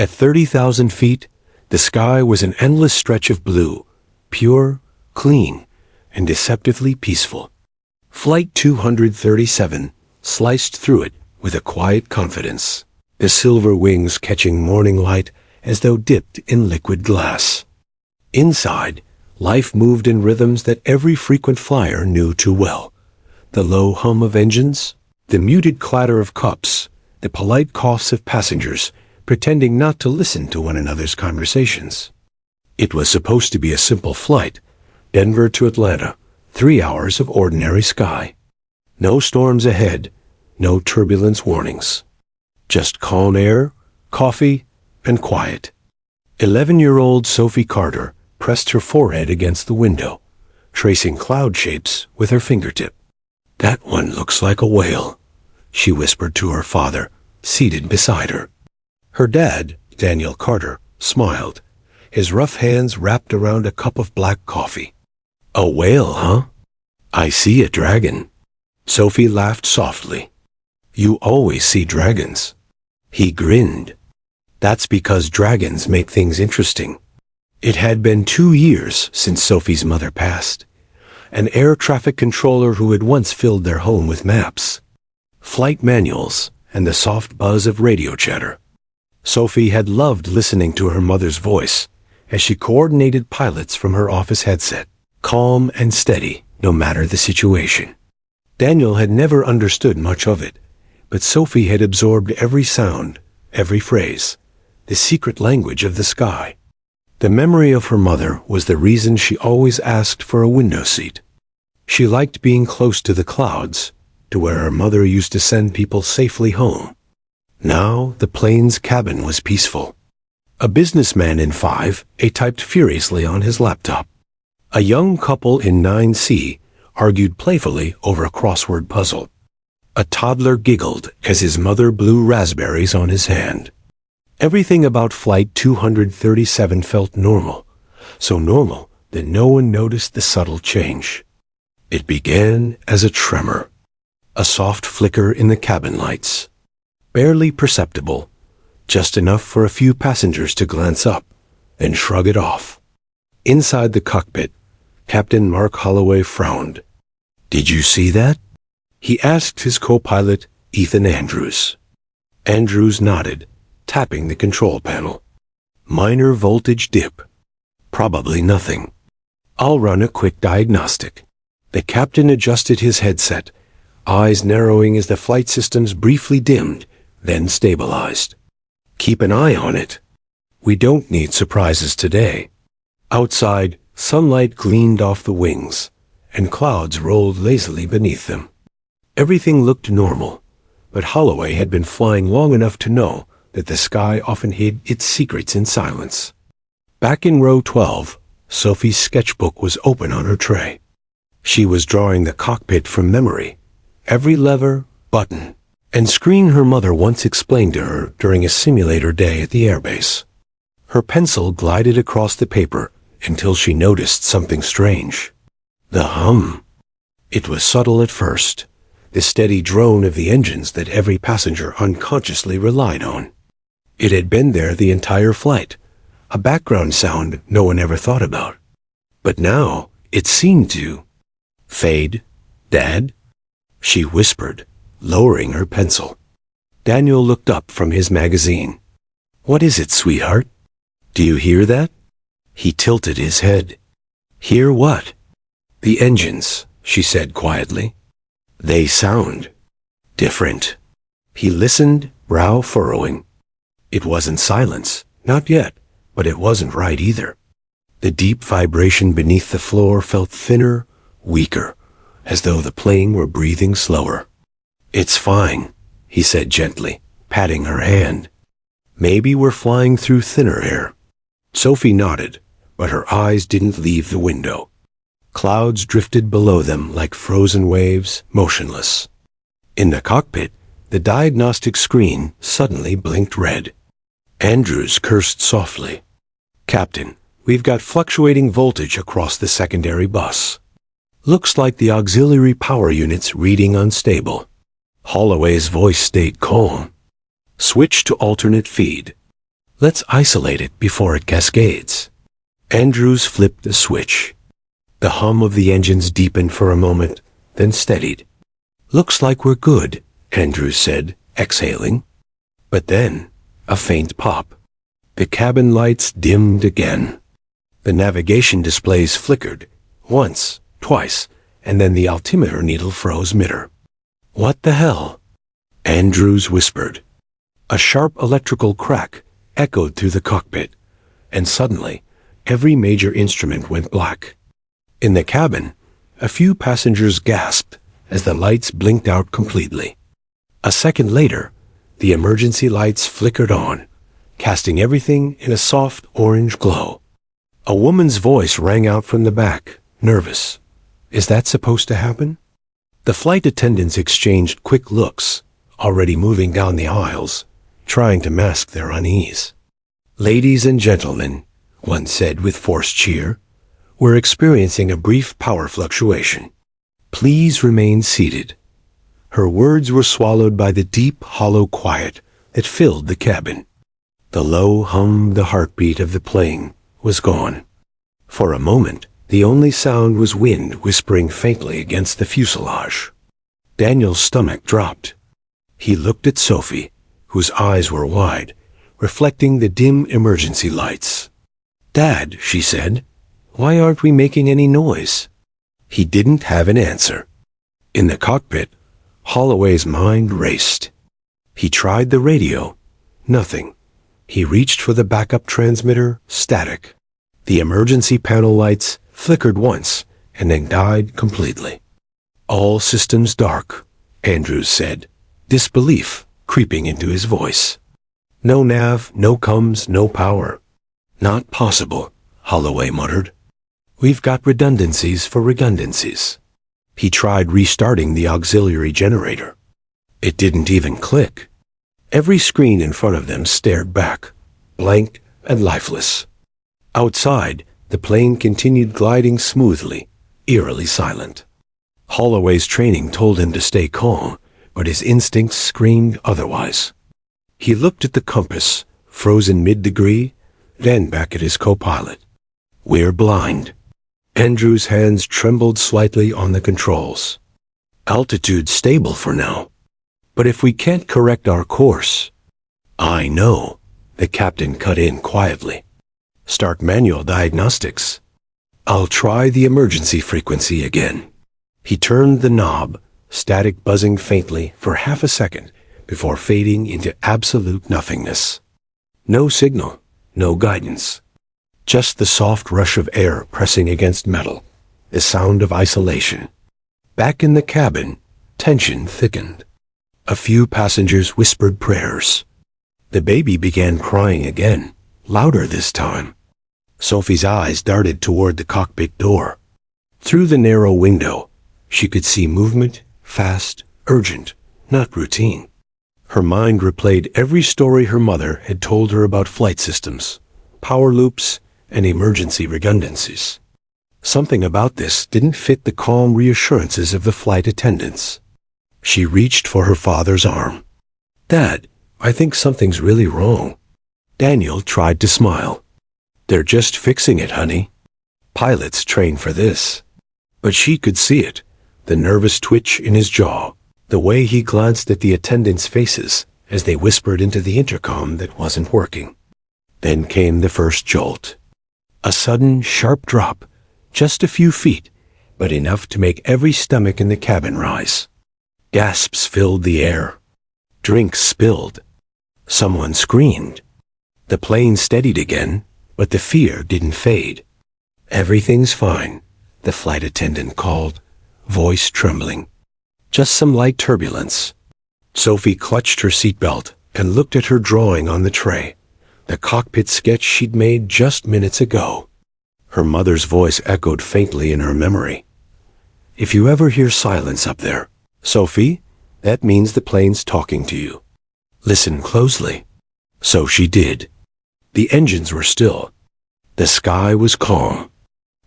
At 30,000 feet, the sky was an endless stretch of blue, pure, clean, and deceptively peaceful. Flight 237 sliced through it with a quiet confidence, the silver wings catching morning light as though dipped in liquid glass. Inside, life moved in rhythms that every frequent flyer knew too well. The low hum of engines, the muted clatter of cups, the polite coughs of passengers pretending not to listen to one another's conversations. It was supposed to be a simple flight, Denver to Atlanta, 3 hours of ordinary sky. No storms ahead, no turbulence warnings. Just calm air, coffee, and quiet. 11-year-old Sophie Carter pressed her forehead against the window, tracing cloud shapes with her fingertip. "That one looks like a whale," she whispered to her father, seated beside her. Her dad, Daniel Carter, smiled, his rough hands wrapped around a cup of black coffee. "A whale, huh? I see a dragon." Sophie laughed softly. "You always see dragons." He grinned. "That's because dragons make things interesting." It had been 2 years since Sophie's mother passed, an air traffic controller who had once filled their home with maps, flight manuals, and the soft buzz of radio chatter. Sophie had loved listening to her mother's voice as she coordinated pilots from her office headset, calm and steady no matter the situation. Daniel had never understood much of it, but Sophie had absorbed every sound, every phrase, the secret language of the sky. The memory of her mother was the reason she always asked for a window seat. She liked being close to the clouds, to where her mother used to send people safely home. Now the plane's cabin was peaceful. A businessman in 5A typed furiously on his laptop. A young couple in 9C argued playfully over a crossword puzzle. A toddler giggled as his mother blew raspberries on his hand. Everything about Flight 237 felt normal, so normal that no one noticed the subtle change. It began as a tremor, a soft flicker in the cabin lights, barely perceptible, just enough for a few passengers to glance up and shrug it off. Inside the cockpit, Captain Mark Holloway frowned. "Did you see that?" he asked his co-pilot, Ethan Andrews. Andrews nodded, tapping the control panel. "Minor voltage dip. Probably nothing. I'll run a quick diagnostic." The captain adjusted his headset, eyes narrowing as the flight systems briefly dimmed, then stabilized. "Keep an eye on it. We don't need surprises today." Outside, sunlight gleamed off the wings, and clouds rolled lazily beneath them. Everything looked normal, but Holloway had been flying long enough to know that the sky often hid its secrets in silence. Back in row 12, Sophie's sketchbook was open on her tray. She was drawing the cockpit from memory, every lever, button, and screen her mother once explained to her during a simulator day at the airbase. Her pencil glided across the paper until she noticed something strange. The hum. It was subtle at first, the steady drone of the engines that every passenger unconsciously relied on. It had been there the entire flight, a background sound no one ever thought about. But now it seemed to fade. "Dad?" she whispered, lowering her pencil. Daniel looked up from his magazine. "What is it, sweetheart? Do you hear that?" He tilted his head. "Hear what?" "The engines," she said quietly. "They sound different." He listened, brow furrowing. It wasn't silence, not yet, but it wasn't right either. The deep vibration beneath the floor felt thinner, weaker, as though the plane were breathing slower. "It's fine," he said gently, patting her hand. "Maybe we're flying through thinner air." Sophie nodded, but her eyes didn't leave the window. Clouds drifted below them like frozen waves, motionless. In the cockpit, the diagnostic screen suddenly blinked red. Andrews cursed softly. "Captain, we've got fluctuating voltage across the secondary bus. Looks like the auxiliary power unit's reading unstable." Holloway's voice stayed calm. "Switch to alternate feed." Let's isolate it before it cascades. Andrews flipped the switch. The hum of the engines deepened for a moment, then steadied. Looks like we're good, Andrews said, exhaling. But then, a faint pop. The cabin lights dimmed again. The navigation displays flickered, once, twice, and then the altimeter needle froze mid-air. What the hell? Andrews whispered. A sharp electrical crack echoed through the cockpit, and suddenly, every major instrument went black. In the cabin, a few passengers gasped as the lights blinked out completely. A second later, the emergency lights flickered on, casting everything in a soft orange glow. A woman's voice rang out from the back, nervous. Is that supposed to happen? The flight attendants exchanged quick looks, already moving down the aisles, trying to mask their unease. Ladies and gentlemen, one said with forced cheer, we're experiencing a brief power fluctuation. Please remain seated. Her words were swallowed by the deep, hollow quiet that filled the cabin. The low hum, the heartbeat of the plane, was gone. For a moment, the only sound was wind whispering faintly against the fuselage. Daniel's stomach dropped. He looked at Sophie, whose eyes were wide, reflecting the dim emergency lights. Dad, she said, why aren't we making any noise? He didn't have an answer. In the cockpit, Holloway's mind raced. He tried the radio. Nothing. He reached for the backup transmitter, static. The emergency panel lights flickered once and then died completely. All systems dark, Andrews said, disbelief creeping into his voice. No nav, no comms, no power. Not possible, Holloway muttered. We've got redundancies for redundancies. He tried restarting the auxiliary generator. It didn't even click. Every screen in front of them stared back, blank and lifeless. Outside, the plane continued gliding smoothly, eerily silent. Holloway's training told him to stay calm, but his instincts screamed otherwise. He looked at the compass, frozen mid-degree, then back at his co-pilot. We're blind. Andrew's hands trembled slightly on the controls. Altitude stable for now. But if we can't correct our course... I know, the captain cut in quietly. Start manual diagnostics. I'll try the emergency frequency again. He turned the knob, static buzzing faintly for half a second before fading into absolute nothingness. No signal, no guidance. Just the soft rush of air pressing against metal, the sound of isolation. Back in the cabin, tension thickened. A few passengers whispered prayers. The baby began crying again, louder this time. Sophie's eyes darted toward the cockpit door. Through the narrow window, she could see movement, fast, urgent, not routine. Her mind replayed every story her mother had told her about flight systems, power loops, and emergency redundancies. Something about this didn't fit the calm reassurances of the flight attendants. She reached for her father's arm. Dad, I think something's really wrong. Daniel tried to smile. They're just fixing it, honey. Pilots train for this. But she could see it, the nervous twitch in his jaw, the way he glanced at the attendants' faces as they whispered into the intercom that wasn't working. Then came the first jolt. A sudden, sharp drop, just a few feet, but enough to make every stomach in the cabin rise. Gasps filled the air. Drinks spilled. Someone screamed. The plane steadied again, but the fear didn't fade. Everything's fine, the flight attendant called, voice trembling. Just some light turbulence. Sophie clutched her seatbelt and looked at her drawing on the tray, the cockpit sketch she'd made just minutes ago. Her mother's voice echoed faintly in her memory. If you ever hear silence up there, Sophie, that means the plane's talking to you. Listen closely. So she did. The engines were still. The sky was calm.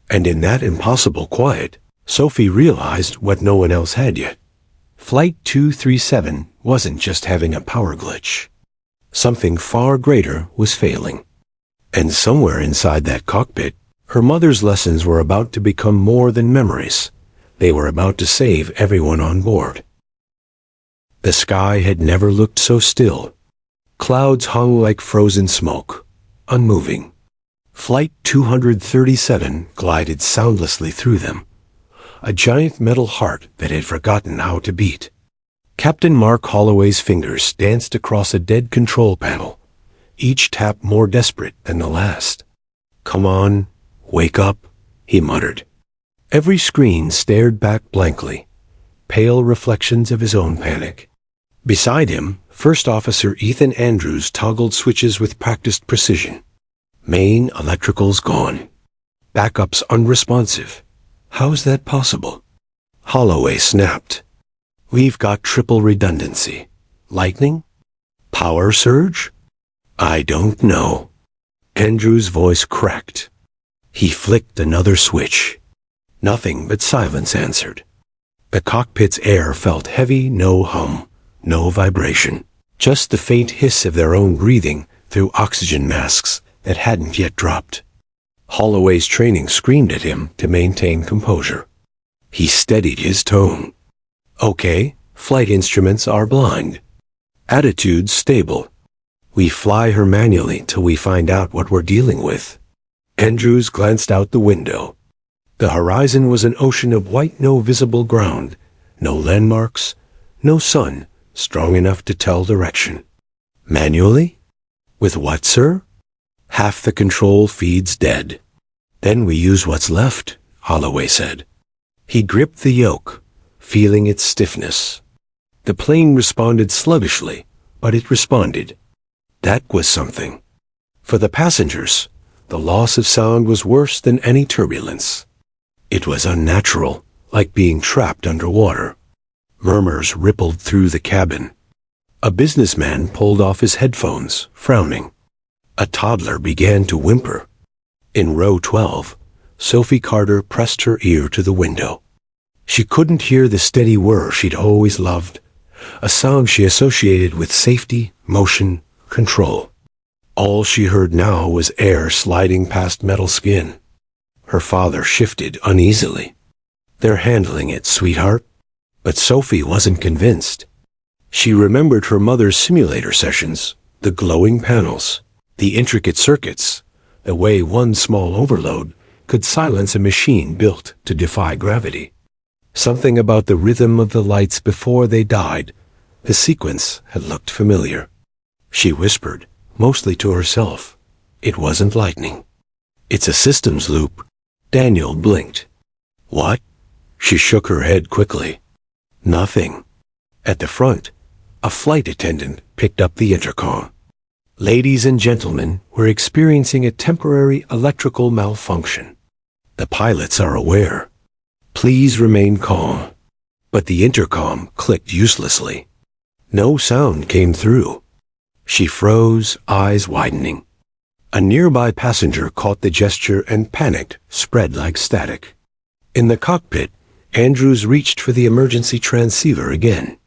And in that impossible quiet, Sophie realized what no one else had yet. Flight 237 wasn't just having a power glitch. Something far greater was failing. And somewhere inside that cockpit, her mother's lessons were about to become more than memories. They were about to save everyone on board. The sky had never looked so still. Clouds hung like frozen smoke, unmoving. Flight 237 glided soundlessly through them, a giant metal heart that had forgotten how to beat. Captain Mark Holloway's fingers danced across a dead control panel, each tap more desperate than the last. "Come on, wake up," he muttered. Every screen stared back blankly, pale reflections of his own panic. Beside him, First Officer Ethan Andrews toggled switches with practiced precision. Main electricals gone. Backups unresponsive. How's that possible? Holloway snapped. "We've got triple redundancy. Lightning? Power surge? I don't know." Andrews' voice cracked. He flicked another switch. Nothing but silence answered. The cockpit's air felt heavy, no hum, no vibration. Just the faint hiss of their own breathing through oxygen masks that hadn't yet dropped. Holloway's training screamed at him to maintain composure. He steadied his tone. "Okay, flight instruments are blind. Attitude stable. We fly her manually till we find out what we're dealing with." Andrews glanced out the window. The horizon was an ocean of white, no visible ground, no landmarks, no sun strong enough to tell direction. "Manually? With what, sir?" "Half the control feed's dead." "Then we use what's left," Holloway said. He gripped the yoke, feeling its stiffness. The plane responded sluggishly, but it responded. That was something. For the passengers, the loss of sound was worse than any turbulence. It was unnatural, like being trapped underwater. Murmurs rippled through the cabin. A businessman pulled off his headphones, frowning. A toddler began to whimper. In row 12, Sophie Carter pressed her ear to the window. She couldn't hear the steady whir she'd always loved, a sound she associated with safety, motion, control. All she heard now was air sliding past metal skin. Her father shifted uneasily. "They're handling it, sweetheart." But Sophie wasn't convinced. She remembered her mother's simulator sessions, the glowing panels, the intricate circuits, the way one small overload could silence a machine built to defy gravity. Something about the rhythm of the lights before they died, the sequence had looked familiar. She whispered, mostly to herself, "It wasn't lightning. It's a systems loop." Daniel blinked. "What?" She shook her head quickly. "Nothing." At the front, a flight attendant picked up the intercom. "Ladies and gentlemen, we're experiencing a temporary electrical malfunction. The pilots are aware. Please remain calm." But the intercom clicked uselessly. No sound came through. She froze, eyes widening. A nearby passenger caught the gesture and panicked, spread like static. In the cockpit, Andrews reached for the emergency transceiver again.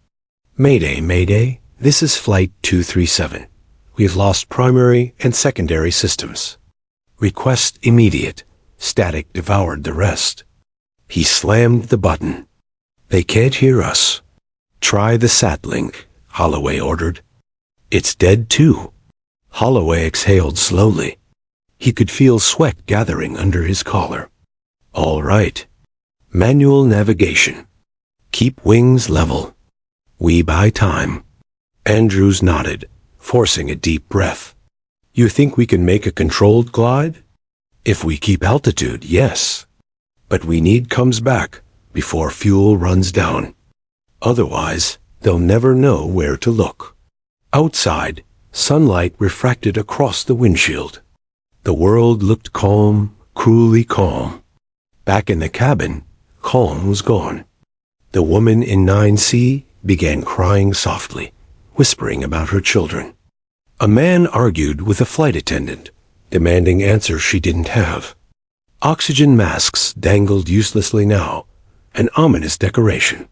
"Mayday, Mayday, this is Flight 237. We've lost primary and secondary systems. Request immediate." Static devoured the rest. He slammed the button. "They can't hear us." "Try the sat link," Holloway ordered. "It's dead too." Holloway exhaled slowly. He could feel sweat gathering under his collar. "All right. Manual navigation. Keep wings level. We buy time." Andrews nodded, forcing a deep breath. "You think we can make a controlled glide?" "If we keep altitude, yes. But we need comes back before fuel runs down. Otherwise, they'll never know where to look." Outside, sunlight refracted across the windshield. The world looked calm, cruelly calm. Back in the cabin, calm was gone. The woman in 9C began crying softly, whispering about her children. A man argued with a flight attendant, demanding answers she didn't have. Oxygen masks dangled uselessly now, an ominous decoration.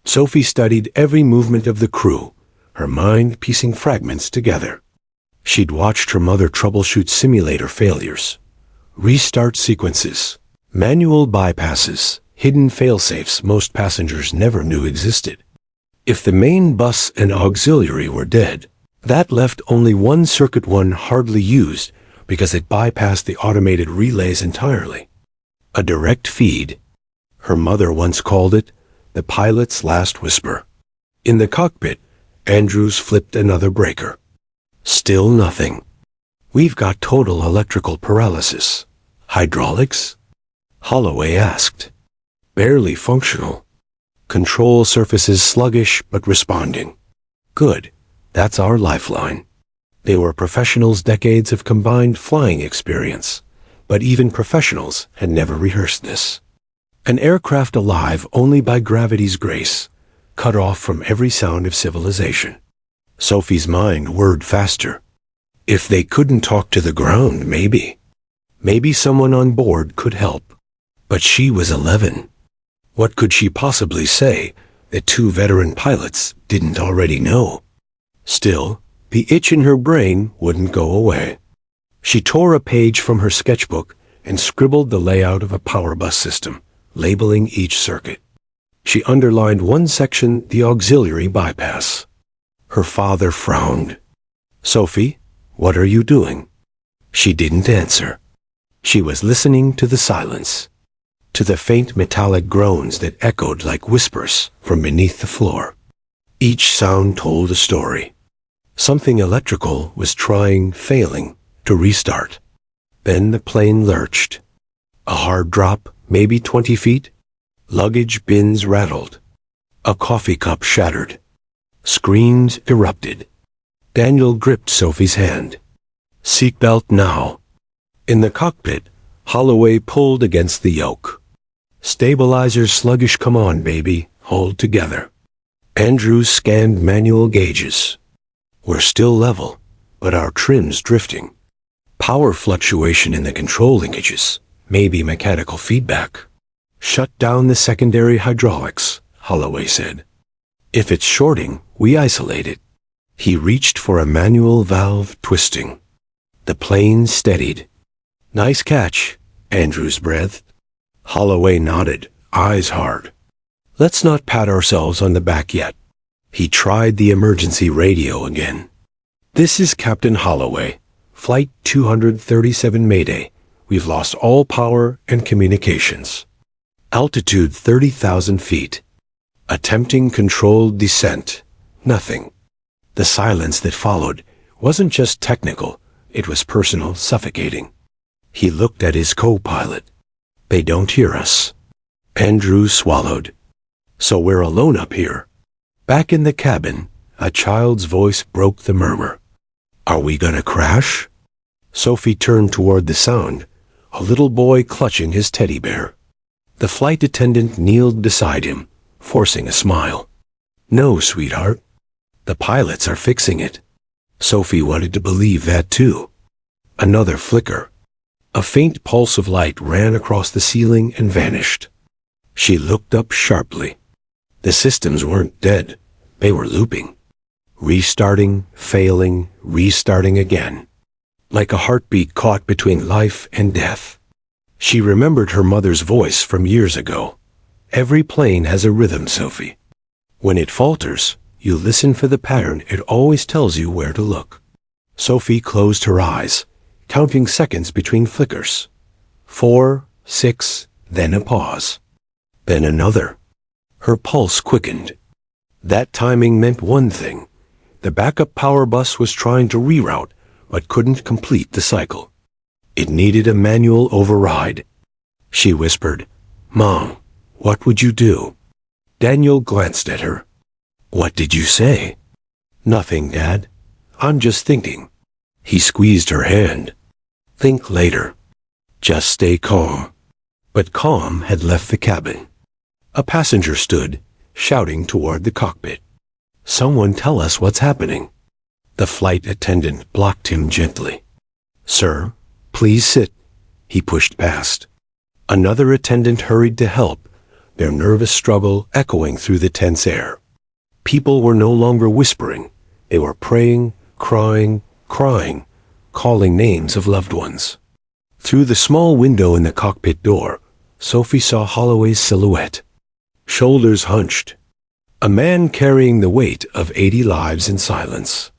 Sophie studied every movement of the crew, her mind piecing fragments together. She'd watched her mother troubleshoot simulator failures, restart sequences, manual bypasses, hidden failsafes most passengers never knew existed. If the main bus and auxiliary were dead, that left only one circuit, one hardly used because it bypassed the automated relays entirely. A direct feed. Her mother once called it the pilot's last whisper. In the cockpit, Andrews flipped another breaker. Still nothing. We've got total electrical paralysis. Hydraulics? Holloway asked. Barely functional. Control surfaces sluggish but responding. Good. That's our lifeline. They were professionals, decades of combined flying experience, but even professionals had never rehearsed this. An aircraft alive only by gravity's grace, cut off from every sound of civilization. Sophie's mind whirred faster. If they couldn't talk to the ground, maybe. Maybe someone on board could help. But she was 11. What could she possibly say that two veteran pilots didn't already know? Still, the itch in her brain wouldn't go away. She tore a page from her sketchbook and scribbled the layout of a power bus system, labeling each circuit. She underlined one section, the auxiliary bypass. Her father frowned. Sophie, what are you doing? She didn't answer. She was listening to the silence, to the faint metallic groans that echoed like whispers from beneath the floor. Each sound told a story. Something electrical was failing to restart. Then the plane lurched. A hard drop, maybe 20 feet. Luggage bins rattled. A coffee cup shattered. Screams erupted. Daniel gripped Sophie's hand. Seatbelt now. In the cockpit, Holloway pulled against the yoke. Stabilizers sluggish, come on, baby, hold together. Andrews scanned manual gauges. We're still level, but our trim's drifting. Power fluctuation in the control linkages, maybe mechanical feedback. Shut down the secondary hydraulics, Holloway said. If it's shorting, we isolate it. He reached for a manual valve, twisting. The plane steadied. Nice catch, Andrews breathed. Holloway nodded, eyes hard. Let's not pat ourselves on the back yet. He tried the emergency radio again. This is Captain Holloway. Flight 237 Mayday. We've lost all power and communications. Altitude 30,000 feet. Attempting controlled descent. Nothing. The silence that followed wasn't just technical, it was personal, suffocating. He looked at his co-pilot. They don't hear us. Andrews swallowed. So we're alone up here. Back in the cabin, a child's voice broke the murmur. Are we gonna crash? Sophie turned toward the sound, a little boy clutching his teddy bear. The flight attendant kneeled beside him, forcing a smile. No, sweetheart. The pilots are fixing it. Sophie wanted to believe that too. Another flicker. A faint pulse of light ran across the ceiling and vanished. She looked up sharply. The systems weren't dead. They were looping. Restarting, failing, restarting again. Like a heartbeat caught between life and death. She remembered her mother's voice from years ago. Every plane has a rhythm, Sophie. When it falters, you listen for the pattern. It always tells you where to look. Sophie closed her eyes, counting seconds between flickers. 4, 6, then a pause. Then another. Her pulse quickened. That timing meant one thing. The backup power bus was trying to reroute, but couldn't complete the cycle. It needed a manual override. She whispered, Mom, what would you do? Daniel glanced at her. What did you say? Nothing, Dad. I'm just thinking. He squeezed her hand. Think later. Just stay calm. But calm had left the cabin. A passenger stood, shouting toward the cockpit. Someone tell us what's happening. The flight attendant blocked him gently. Sir, please sit. He pushed past. Another attendant hurried to help, their nervous struggle echoing through the tense air. People were no longer whispering. They were praying, crying, crying, calling names of loved ones. Through the small window in the cockpit door, Sophie saw Holloway's silhouette. Shoulders hunched. A man carrying the weight of 80 lives in silence.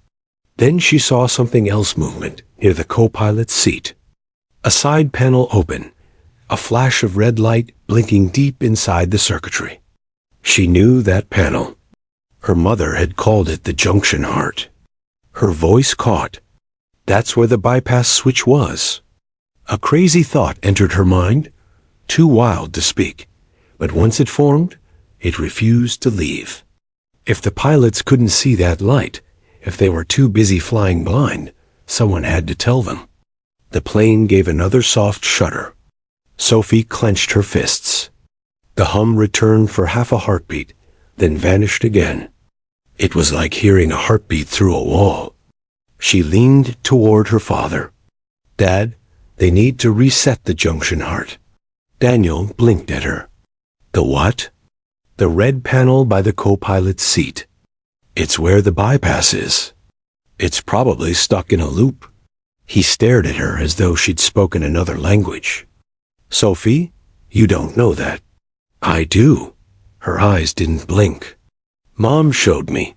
Then she saw something else movement near the co-pilot's seat. A side panel open, a flash of red light blinking deep inside the circuitry. She knew that panel. Her mother had called it the junction heart. Her voice caught. That's where the bypass switch was. A crazy thought entered her mind, too wild to speak, but once it formed, it refused to leave. If the pilots couldn't see that light, if they were too busy flying blind, someone had to tell them. The plane gave another soft shudder. Sophie clenched her fists. The hum returned for half a heartbeat, then vanished again. It was like hearing a heartbeat through a wall. She leaned toward her father. "Dad, they need to reset the junction heart." Daniel blinked at her. "The what?" "The red panel by the co-pilot's seat. It's where the bypass is. It's probably stuck in a loop." He stared at her as though she'd spoken another language. "Sophie, you don't know that." "I do." Her eyes didn't blink. "Mom showed me."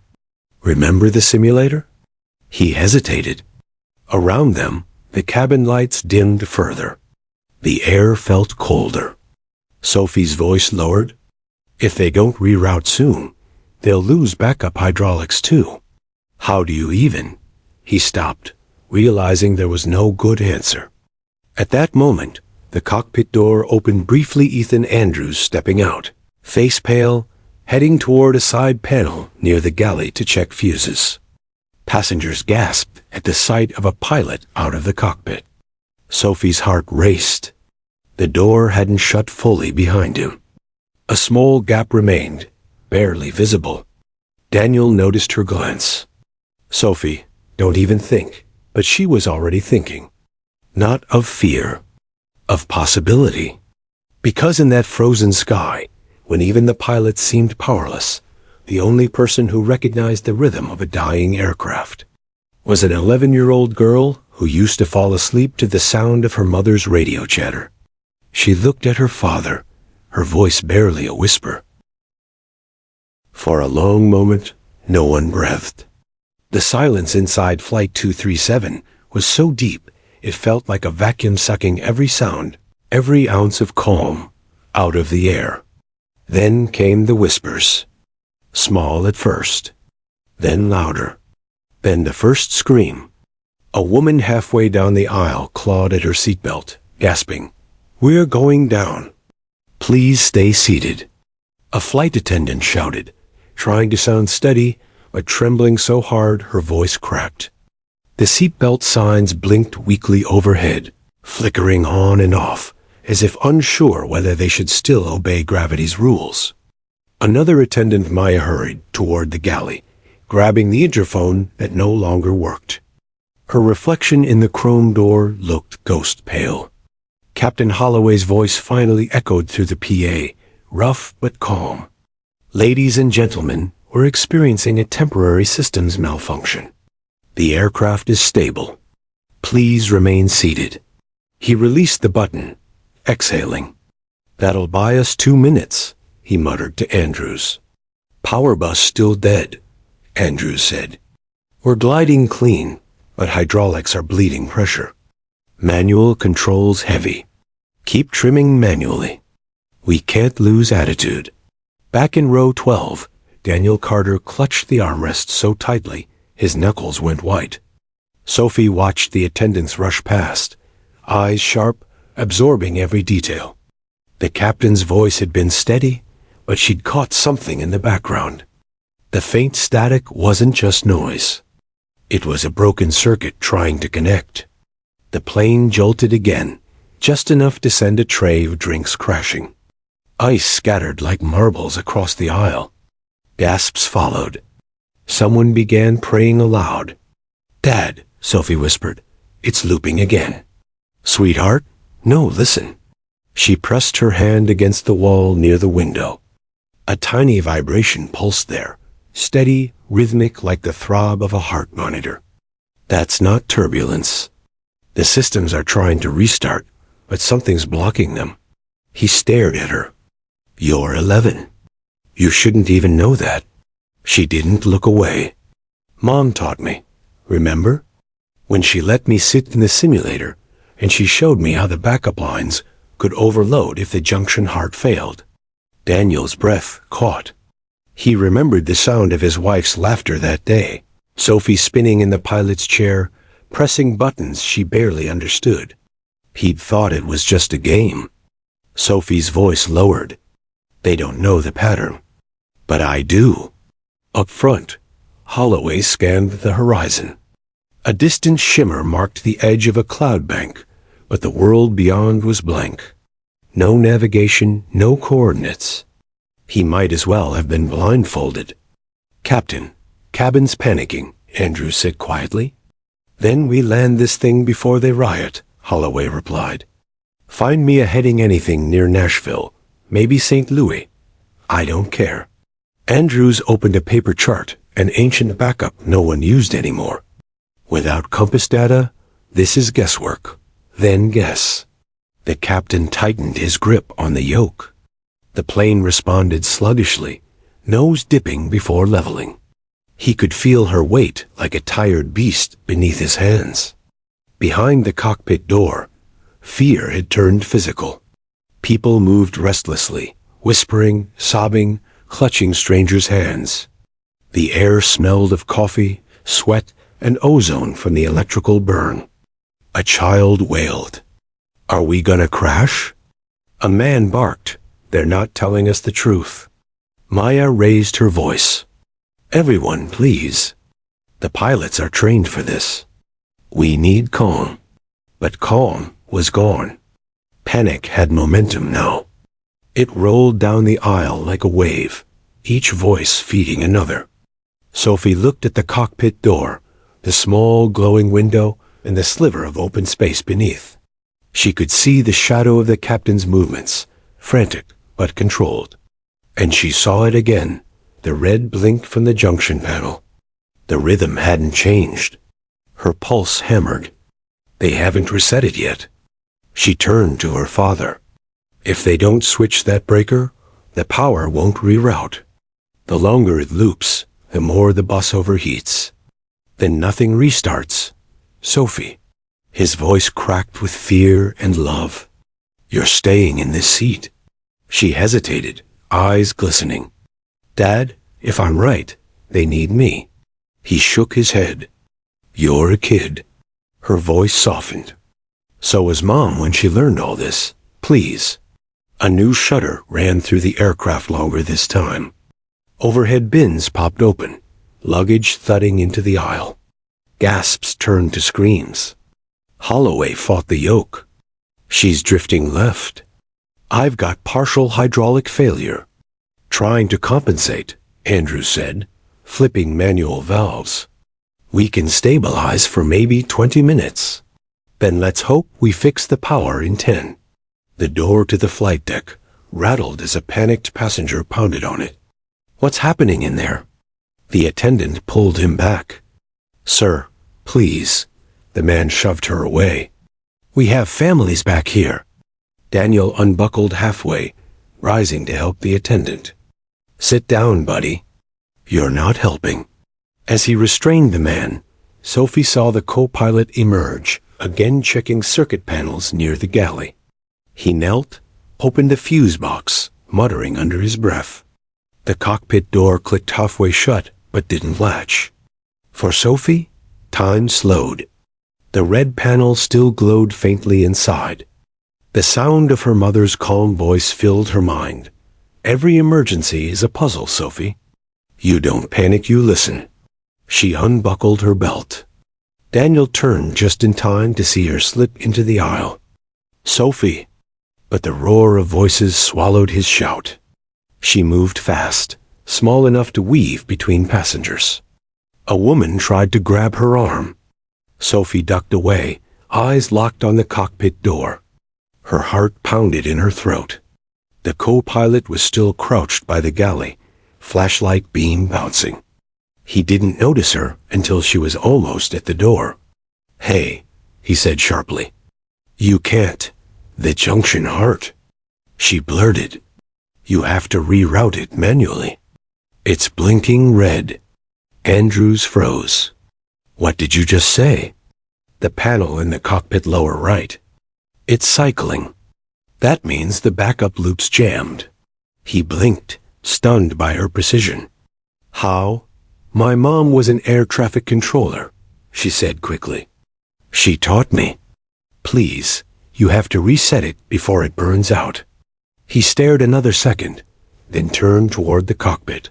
"Remember the simulator?" He hesitated. Around them, the cabin lights dimmed further. The air felt colder. Sophie's voice lowered. "If they don't reroute soon, they'll lose backup hydraulics too." "How do you even?" He stopped, realizing there was no good answer. At that moment, the cockpit door opened briefly. Ethan Andrews stepping out, face pale, heading toward a side panel near the galley to check fuses. Passengers gasped at the sight of a pilot out of the cockpit. Sophie's heart raced. The door hadn't shut fully behind him. A small gap remained, barely visible. Daniel noticed her glance. "Sophie, don't even think." But she was already thinking. Not of fear, of possibility. Because in that frozen sky, when even the pilots seemed powerless, the only person who recognized the rhythm of a dying aircraft was an 11-year-old girl who used to fall asleep to the sound of her mother's radio chatter. She looked at her father, her voice barely a whisper. For a long moment, no one breathed. The silence inside Flight 237 was so deep it felt like a vacuum sucking every sound, every ounce of calm, out of the air. Then came the whispers. Small at first, then louder. Then the first scream. A woman halfway down the aisle clawed at her seatbelt, gasping, "We're going down. Please stay seated." A flight attendant shouted, trying to sound steady, but trembling so hard her voice cracked. The seatbelt signs blinked weakly overhead, flickering on and off, as if unsure whether they should still obey gravity's rules. Another attendant Maya hurried toward the galley, grabbing the interphone that no longer worked. Her reflection in the chrome door looked ghost pale. Captain Holloway's voice finally echoed through the PA, rough but calm. "Ladies and gentlemen, we're experiencing a temporary systems malfunction. The aircraft is stable. Please remain seated." He released the button, exhaling. "That'll buy us 2 minutes," he muttered to Andrews. "Power bus still dead," Andrews said. "We're gliding clean, but hydraulics are bleeding pressure. Manual controls heavy. Keep trimming manually. We can't lose attitude." Back in row 12, Daniel Carter clutched the armrest so tightly his knuckles went white. Sophie watched the attendants rush past, eyes sharp, absorbing every detail. The captain's voice had been steady, but she'd caught something in the background. The faint static wasn't just noise. It was a broken circuit trying to connect. The plane jolted again, just enough to send a tray of drinks crashing. Ice scattered like marbles across the aisle. Gasps followed. Someone began praying aloud. "Dad," Sophie whispered, "it's looping again." "Sweetheart? No, listen." She pressed her hand against the wall near the window. A tiny vibration pulsed there, steady, rhythmic like the throb of a heart monitor. That's not turbulence. The systems are trying to restart, but something's blocking them. He stared at her. You're 11. You shouldn't even know that. She didn't look away. Mom taught me. Remember? When she let me sit in the simulator, and she showed me how the backup lines could overload if the junction heart failed. Daniel's breath caught. He remembered the sound of his wife's laughter that day, Sophie spinning in the pilot's chair, pressing buttons she barely understood. He'd thought it was just a game. Sophie's voice lowered. They don't know the pattern. But I do. Up front, Holloway scanned the horizon. A distant shimmer marked the edge of a cloud bank, but the world beyond was blank. No navigation, no coordinates. He might as well have been blindfolded. Captain, cabin's panicking, Andrew said quietly. Then we land this thing before they riot, Holloway replied. Find me a heading anything near Nashville, maybe St. Louis. I don't care. Andrews opened a paper chart, an ancient backup no one used anymore. Without compass data, this is guesswork. Then guess. The captain tightened his grip on the yoke. The plane responded sluggishly, nose dipping before leveling. He could feel her weight like a tired beast beneath his hands. Behind the cockpit door, fear had turned physical. People moved restlessly, whispering, sobbing, clutching strangers' hands. The air smelled of coffee, sweat, and ozone from the electrical burn. A child wailed. Are we gonna crash? A man barked. They're not telling us the truth. Maya raised her voice. Everyone, please. The pilots are trained for this. We need calm. But calm was gone. Panic had momentum now. It rolled down the aisle like a wave, each voice feeding another. Sophie looked at the cockpit door, the small glowing window, and the sliver of open space beneath. She could see the shadow of the captain's movements, frantic but controlled. And she saw it again. The red blinked from the junction panel. The rhythm hadn't changed. Her pulse hammered. They haven't reset it yet. She turned to her father. If they don't switch that breaker, the power won't reroute. The longer it loops, the more the bus overheats. Then nothing restarts. Sophie. His voice cracked with fear and love. You're staying in this seat. She hesitated, eyes glistening. Dad, if I'm right, they need me. He shook his head. You're a kid. Her voice softened. So was Mom when she learned all this. Please. A new shudder ran through the aircraft logger this time. Overhead bins popped open, luggage thudding into the aisle. Gasps turned to screams. Holloway fought the yoke. She's drifting left. I've got partial hydraulic failure. Trying to compensate, Andrew said, flipping manual valves. We can stabilize for maybe 20 minutes. Then let's hope we fix the power in 10. The door to the flight deck rattled as a panicked passenger pounded on it. What's happening in there? The attendant pulled him back. Sir, please. The man shoved her away. We have families back here. Daniel unbuckled halfway, rising to help the attendant. Sit down, buddy. You're not helping. As he restrained the man, Sophie saw the co-pilot emerge, again checking circuit panels near the galley. He knelt, opened the fuse box, muttering under his breath. The cockpit door clicked halfway shut, but didn't latch. For Sophie, time slowed. The red panel still glowed faintly inside. The sound of her mother's calm voice filled her mind. Every emergency is a puzzle, Sophie. You don't panic, you listen. She unbuckled her belt. Daniel turned just in time to see her slip into the aisle. Sophie! But the roar of voices swallowed his shout. She moved fast, small enough to weave between passengers. A woman tried to grab her arm. Sophie ducked away, eyes locked on the cockpit door. Her heart pounded in her throat. The co-pilot was still crouched by the galley, flashlight beam bouncing. He didn't notice her until she was almost at the door. Hey, he said sharply. You can't. The junction heart. She blurted. You have to reroute it manually. It's blinking red. Andrews froze. What did you just say? The panel in the cockpit lower right. It's cycling. That means the backup loop's jammed. He blinked, stunned by her precision. How? My mom was an air traffic controller, she said quickly. She taught me. Please, you have to reset it before it burns out. He stared another second, then turned toward the cockpit.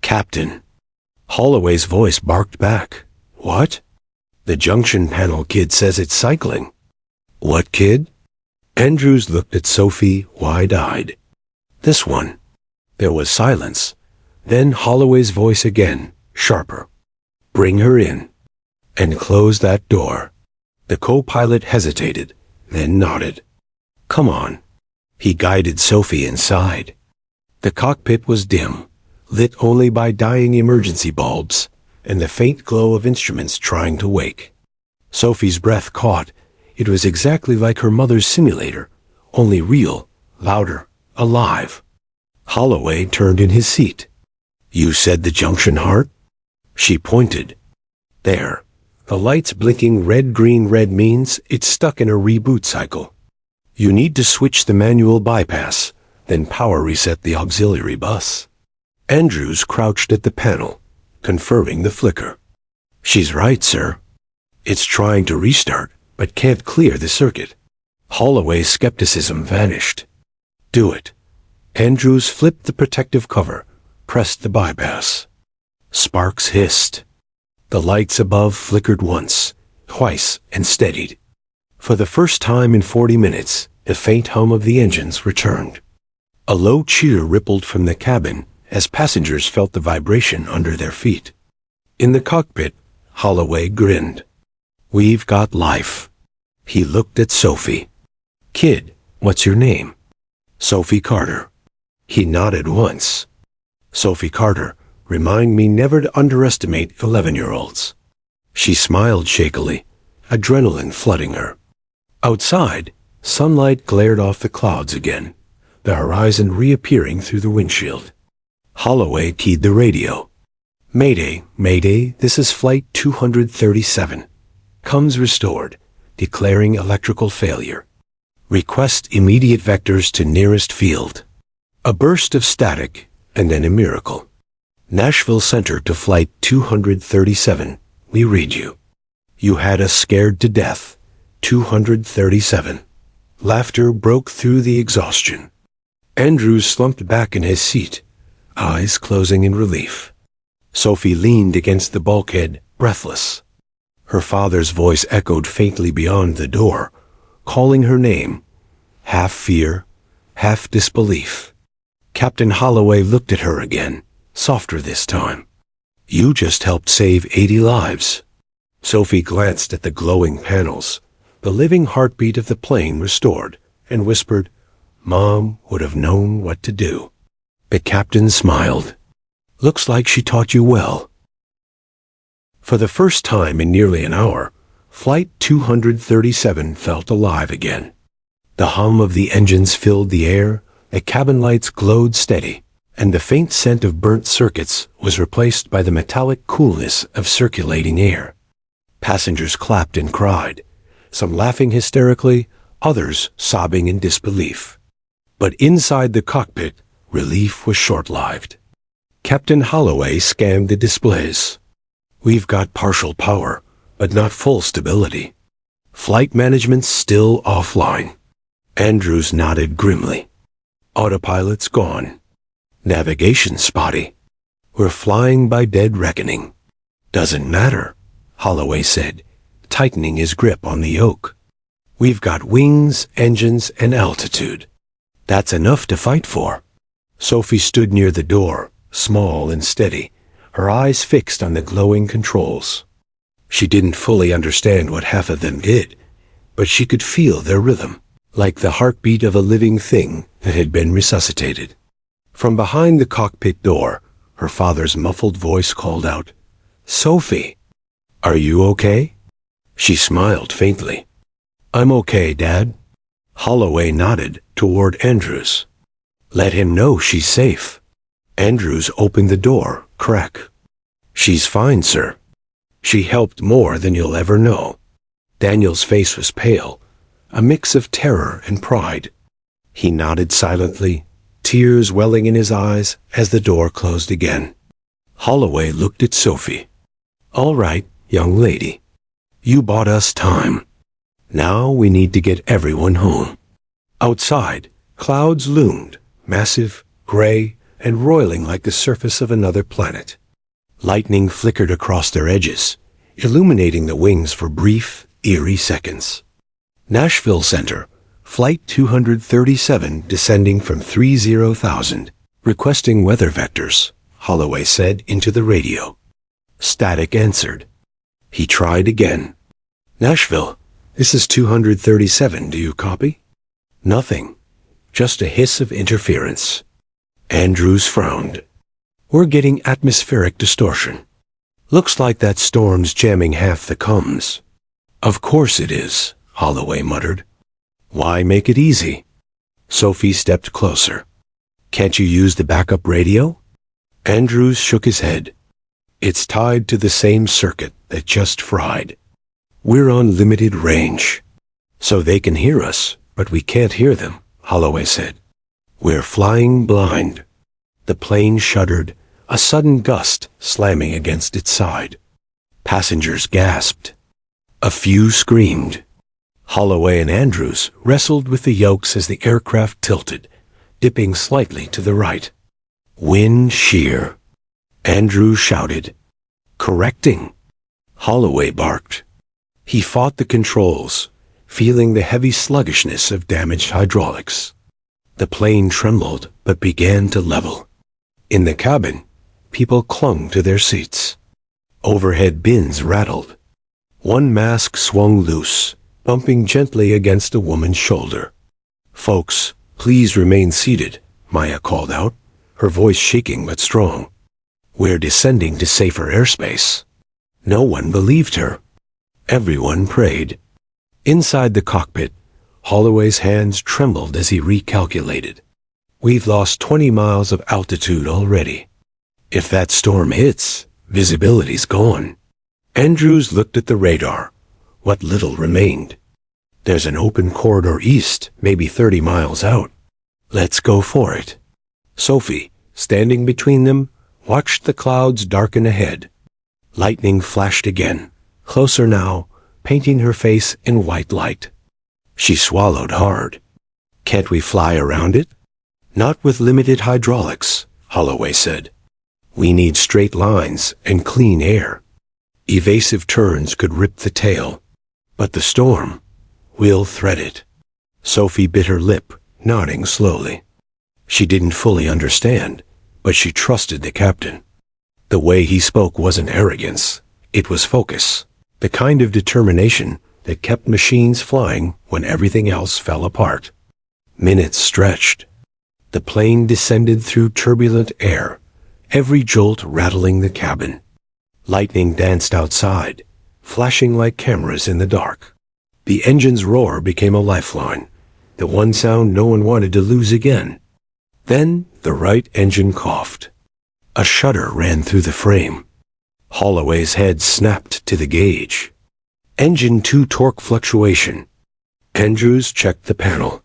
Captain. Holloway's voice barked back. What? The junction panel kid says it's cycling. What kid? Andrews looked at Sophie, wide-eyed. This one. There was silence. Then Holloway's voice again, sharper. Bring her in. And close that door. The co-pilot hesitated, then nodded. Come on. He guided Sophie inside. The cockpit was dim, lit only by dying emergency bulbs and the faint glow of instruments trying to wake. Sophie's breath caught. It was exactly like her mother's simulator, only real, louder, alive. Holloway turned in his seat. You said the junction heart? She pointed. There. The lights blinking red means it's stuck in a reboot cycle. You need to switch the manual bypass, then power reset the auxiliary bus. Andrews crouched at the panel, confirming the flicker. She's right, sir. It's trying to restart, but can't clear the circuit. Holloway's skepticism vanished. Do it. Andrews flipped the protective cover, pressed the bypass. Sparks hissed. The lights above flickered once, twice, and steadied. For the first time in 40 minutes, the faint hum of the engines returned. A low cheer rippled from the cabin as passengers felt the vibration under their feet. In the cockpit, Holloway grinned. We've got life. He looked at Sophie. Kid, what's your name? Sophie Carter. He nodded once. Sophie Carter, remind me never to underestimate 11-year-olds. She smiled shakily, adrenaline flooding her. Outside, sunlight glared off the clouds again, the horizon reappearing through the windshield. Holloway keyed the radio. Mayday, Mayday, this is Flight 237. Comms restored, declaring electrical failure. Request immediate vectors to nearest field. A burst of static, and then a miracle. Nashville Center to Flight 237. We read you. You had us scared to death. 237. Laughter broke through the exhaustion. Andrews slumped back in his seat, eyes closing in relief. Sophie leaned against the bulkhead, breathless. Her father's voice echoed faintly beyond the door, calling her name, half fear, half disbelief. Captain Holloway looked at her again, softer this time. You just helped save 80 lives. Sophie glanced at the glowing panels, the living heartbeat of the plane restored, and whispered, Mom would have known what to do. The captain smiled. Looks like she taught you well. For the first time in nearly an hour, Flight 237 felt alive again. The hum of the engines filled the air, the cabin lights glowed steady, and the faint scent of burnt circuits was replaced by the metallic coolness of circulating air. Passengers clapped and cried, some laughing hysterically, others sobbing in disbelief. But inside the cockpit, relief was short-lived. Captain Holloway scanned the displays. We've got partial power, but not full stability. Flight management's still offline. Andrews nodded grimly. Autopilot's gone. Navigation spotty. We're flying by dead reckoning. Doesn't matter, Holloway said, tightening his grip on the yoke. We've got wings, engines, and altitude. That's enough to fight for. Sophie stood near the door, small and steady, her eyes fixed on the glowing controls. She didn't fully understand what half of them did, but she could feel their rhythm, like the heartbeat of a living thing that had been resuscitated. From behind the cockpit door, her father's muffled voice called out, Sophie, are you okay? She smiled faintly. I'm okay, Dad. Holloway nodded toward Andrews. Let him know she's safe. Andrews opened the door, crack. She's fine, sir. She helped more than you'll ever know. Daniel's face was pale, a mix of terror and pride. He nodded silently, tears welling in his eyes as the door closed again. Holloway looked at Sophie. All right, young lady. You bought us time. Now we need to get everyone home. Outside, clouds loomed, massive, gray, and roiling like the surface of another planet. Lightning flickered across their edges, illuminating the wings for brief, eerie seconds. Nashville Center, Flight 237 descending from 30,000, requesting weather vectors, Holloway said into the radio. Static answered. He tried again. Nashville, this is 237, do you copy? Nothing. Just a hiss of interference. Andrews frowned. We're getting atmospheric distortion. Looks like that storm's jamming half the comms. Of course it is, Holloway muttered. Why make it easy? Sophie stepped closer. Can't you use the backup radio? Andrews shook his head. It's tied to the same circuit that just fried. We're on limited range. So they can hear us, but we can't hear them, Holloway said. We're flying blind. The plane shuddered, a sudden gust slamming against its side. Passengers gasped. A few screamed. Holloway and Andrews wrestled with the yokes as the aircraft tilted, dipping slightly to the right. Wind shear. Andrews shouted. Correcting. Holloway barked. He fought the controls, feeling the heavy sluggishness of damaged hydraulics. The plane trembled but began to level. In the cabin, people clung to their seats. Overhead bins rattled. One mask swung loose, bumping gently against a woman's shoulder. Folks, please remain seated, Maya called out, her voice shaking but strong. We're descending to safer airspace. No one believed her. Everyone prayed. Inside the cockpit, Holloway's hands trembled as he recalculated. We've lost 20 miles of altitude already. If that storm hits, visibility's gone. Andrews looked at the radar. What little remained. There's an open corridor east, maybe 30 miles out. Let's go for it. Sophie, standing between them, watched the clouds darken ahead. Lightning flashed again, closer now, painting her face in white light. She swallowed hard. Can't we fly around it? Not with limited hydraulics, Holloway said. We need straight lines and clean air. Evasive turns could rip the tail. But the storm, we'll thread it. Sophie bit her lip, nodding slowly. She didn't fully understand, but she trusted the captain. The way he spoke wasn't arrogance, it was focus, the kind of determination that kept machines flying when everything else fell apart. Minutes stretched. The plane descended through turbulent air, every jolt rattling the cabin. Lightning danced outside, flashing like cameras in the dark. The engine's roar became a lifeline, the one sound no one wanted to lose again. Then the right engine coughed. A shudder ran through the frame. Holloway's head snapped to the gauge. Engine 2 torque fluctuation. Andrews checked the panel.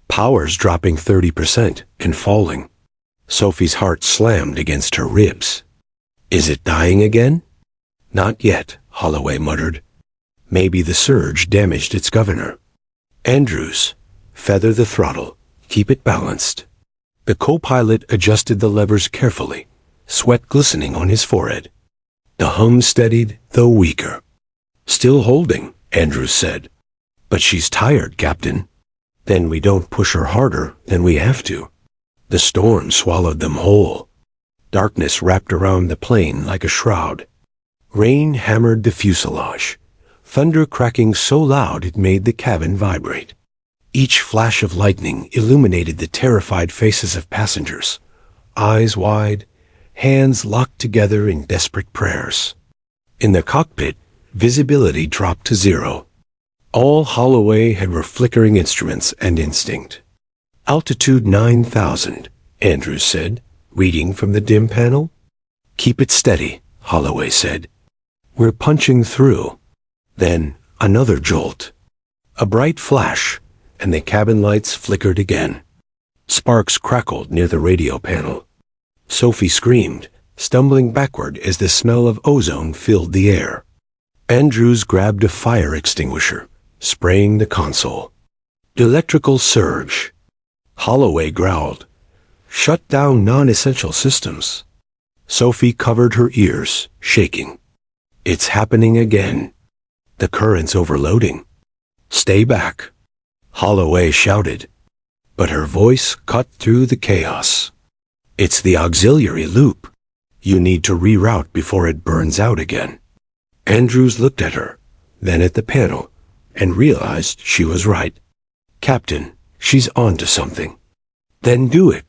Power's dropping 30% and falling. Sophie's heart slammed against her ribs. Is it dying again? Not yet, Holloway muttered. Maybe the surge damaged its governor. Andrews, feather the throttle, keep it balanced. The co-pilot adjusted the levers carefully, sweat glistening on his forehead. The hum steadied, though weaker. Still holding, Andrews said. But she's tired, Captain. Then we don't push her harder than we have to. The storm swallowed them whole. Darkness wrapped around the plane like a shroud. Rain hammered the fuselage, thunder cracking so loud it made the cabin vibrate. Each flash of lightning illuminated the terrified faces of passengers, eyes wide, hands locked together in desperate prayers. In the cockpit, visibility dropped to 0. All Holloway had were flickering instruments and instinct. Altitude 9,000, Andrews said, reading from the dim panel. Keep it steady, Holloway said. We're punching through. Then another jolt. A bright flash, and the cabin lights flickered again. Sparks crackled near the radio panel. Sophie screamed, stumbling backward as the smell of ozone filled the air. Andrews grabbed a fire extinguisher, spraying the console. Electrical surge. Holloway growled. Shut down non-essential systems. Sophie covered her ears, shaking. It's happening again. The current's overloading. Stay back. Holloway shouted, but her voice cut through the chaos. It's the auxiliary loop. You need to reroute before it burns out again. Andrews looked at her, then at the panel, and realized she was right. Captain, she's on to something. Then do it.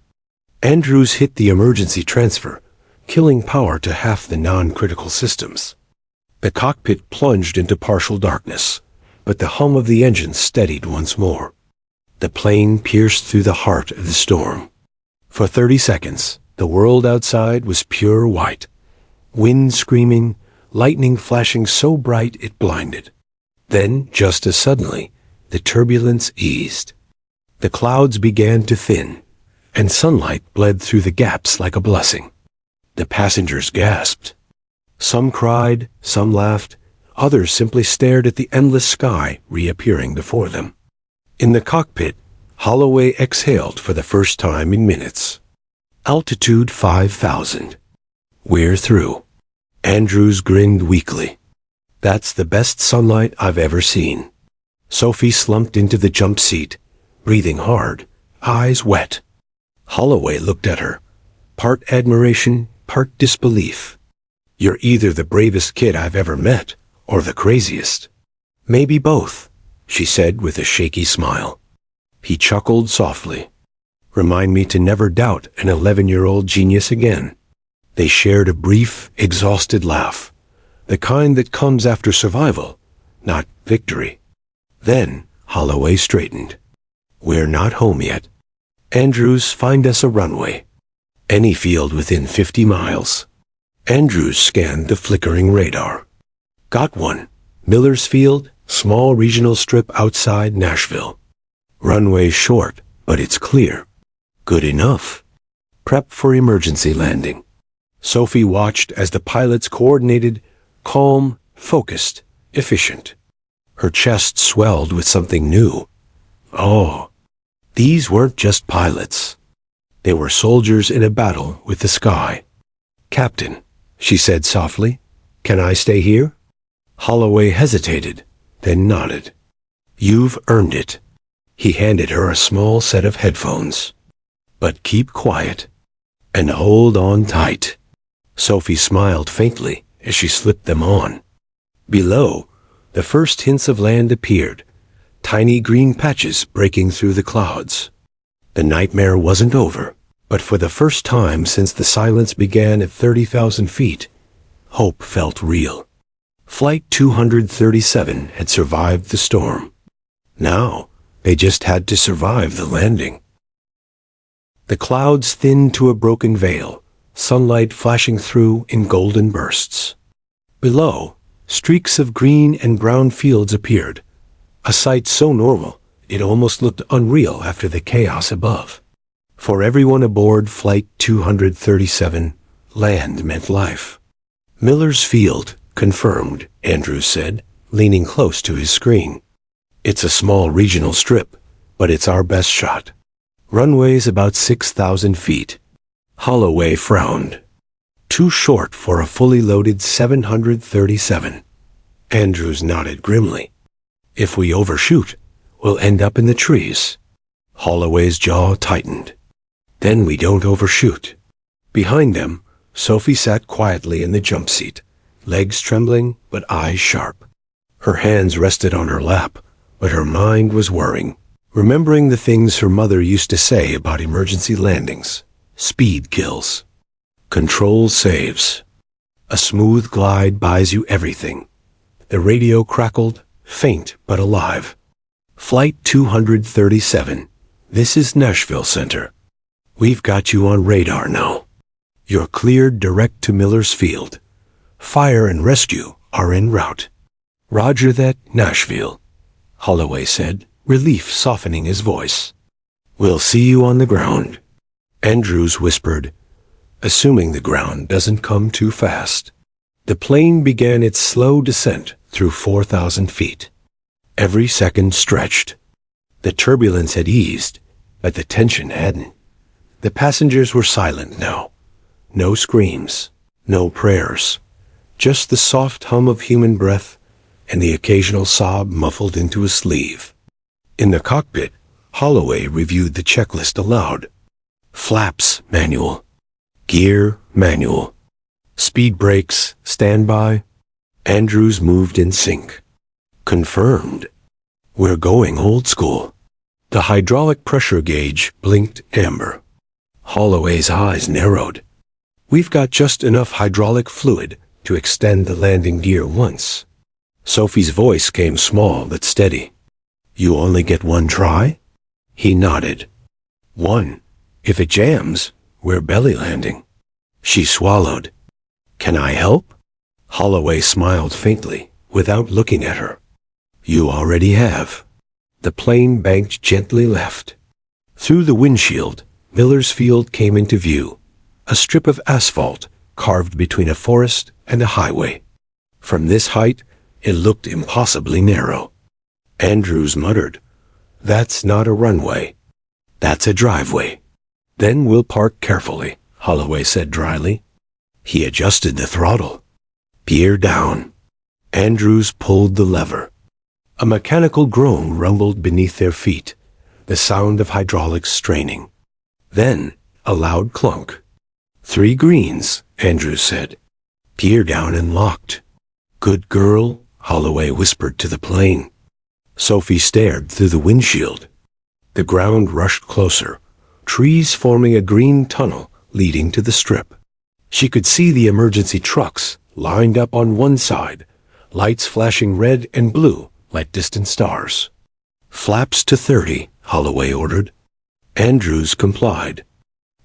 Andrews hit the emergency transfer, killing power to half the non-critical systems. The cockpit plunged into partial darkness, but the hum of the engine steadied once more. The plane pierced through the heart of the storm. For 30 seconds, the world outside was pure white. Wind screaming, lightning flashing so bright it blinded. Then, just as suddenly, the turbulence eased. The clouds began to thin, and sunlight bled through the gaps like a blessing. The passengers gasped. Some cried, some laughed, others simply stared at the endless sky reappearing before them. In the cockpit, Holloway exhaled for the first time in minutes. Altitude 5,000. We're through. Andrews grinned weakly. That's the best sunlight I've ever seen. Sophie slumped into the jump seat, breathing hard, eyes wet. Holloway looked at her, part admiration, part disbelief. You're either the bravest kid I've ever met, or the craziest. Maybe both, she said with a shaky smile. He chuckled softly. Remind me to never doubt an 11-year-old genius again. They shared a brief, exhausted laugh, the kind that comes after survival, not victory. Then Holloway straightened. We're not home yet. Andrews, find us a runway. Any field within 50 miles. Andrews scanned the flickering radar. Got one. Miller's Field, small regional strip outside Nashville. Runway short, but it's clear. Good enough. Prep for emergency landing. Sophie watched as the pilots coordinated, calm, focused, efficient. Her chest swelled with something new. Oh, these weren't just pilots. They were soldiers in a battle with the sky. Captain, she said softly, can I stay here? Holloway hesitated, then nodded. You've earned it. He handed her a small set of headphones. But keep quiet, and hold on tight. Sophie smiled faintly as she slipped them on. Below, the first hints of land appeared, tiny green patches breaking through the clouds. The nightmare wasn't over, but for the first time since the silence began at 30,000 feet, hope felt real. Flight 237 had survived the storm. Now, they just had to survive the landing. The clouds thinned to a broken veil, sunlight flashing through in golden bursts. Below, streaks of green and brown fields appeared, a sight so normal it almost looked unreal after the chaos above. For everyone aboard Flight 237, land meant life. Miller's Field, confirmed, Andrews said, leaning close to his screen. It's a small regional strip, but it's our best shot. Runway's about 6,000 feet. Holloway frowned. Too short for a fully loaded 737. Andrews nodded grimly. If we overshoot, we'll end up in the trees. Holloway's jaw tightened. Then we don't overshoot. Behind them, Sophie sat quietly in the jump seat, legs trembling but eyes sharp. Her hands rested on her lap, but her mind was whirring, remembering the things her mother used to say about emergency landings. Speed kills. Control saves. A smooth glide buys you everything. The radio crackled, faint but alive. Flight 237. This is Nashville Center. We've got you on radar now. You're cleared direct to Miller's Field. Fire and rescue are en route. Roger that, Nashville, Holloway said, relief softening his voice. We'll see you on the ground. Andrews whispered, assuming the ground doesn't come too fast. The plane began its slow descent through 4,000 feet. Every second stretched. The turbulence had eased, but the tension hadn't. The passengers were silent now. No screams, no prayers, just the soft hum of human breath and the occasional sob muffled into a sleeve. In the cockpit, Holloway reviewed the checklist aloud. Flaps manual. Gear manual. Speed brakes standby. Andrews moved in sync. Confirmed. We're going old school. The hydraulic pressure gauge blinked amber. Holloway's eyes narrowed. We've got just enough hydraulic fluid to extend the landing gear once. Sophie's voice came small but steady. You only get one try? He nodded. One. If it jams, we're belly landing. She swallowed. Can I help? Holloway smiled faintly, without looking at her. You already have. The plane banked gently left. Through the windshield, Miller's Field came into view, a strip of asphalt carved between a forest and a highway. From this height, it looked impossibly narrow. Andrews muttered, That's not a runway. That's a driveway. Then we'll park carefully, Holloway said dryly. He adjusted the throttle. Gear down. Andrews pulled the lever. A mechanical groan rumbled beneath their feet, the sound of hydraulics straining. Then, a loud clunk. 3 greens, Andrews said. Gear down and locked. Good girl, Holloway whispered to the plane. Sophie stared through the windshield. The ground rushed closer, trees forming a green tunnel leading to the strip. She could see the emergency trucks lined up on one side, lights flashing red and blue like distant stars. Flaps to 30, Holloway ordered. Andrews complied.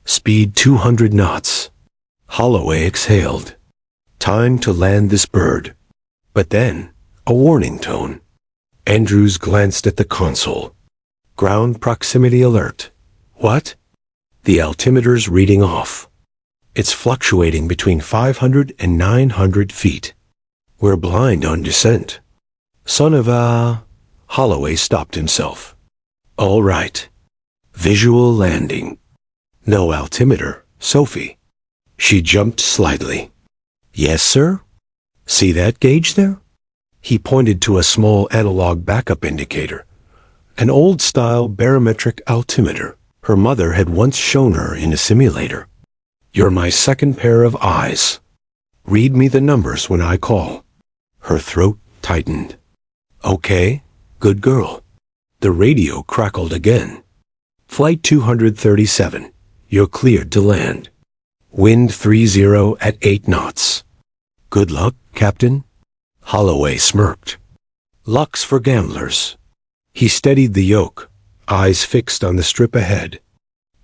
Speed 200 knots. Holloway exhaled. Time to land this bird. But then, a warning tone. Andrews glanced at the console. Ground proximity alert. What? The altimeter's reading off. It's fluctuating between 500 and 900 feet. We're blind on descent. Son of a... Holloway stopped himself. All right. Visual landing. No altimeter, Sophie. She jumped slightly. Yes, sir? See that gauge there? He pointed to a small analog backup indicator. An old-style barometric altimeter her mother had once shown her in a simulator. You're my second pair of eyes. Read me the numbers when I call. Her throat tightened. Okay, good girl. The radio crackled again. Flight 237. You're cleared to land. Wind 30 at 8 knots. Good luck, Captain. Holloway smirked. Luck's for gamblers. He steadied the yoke, eyes fixed on the strip ahead.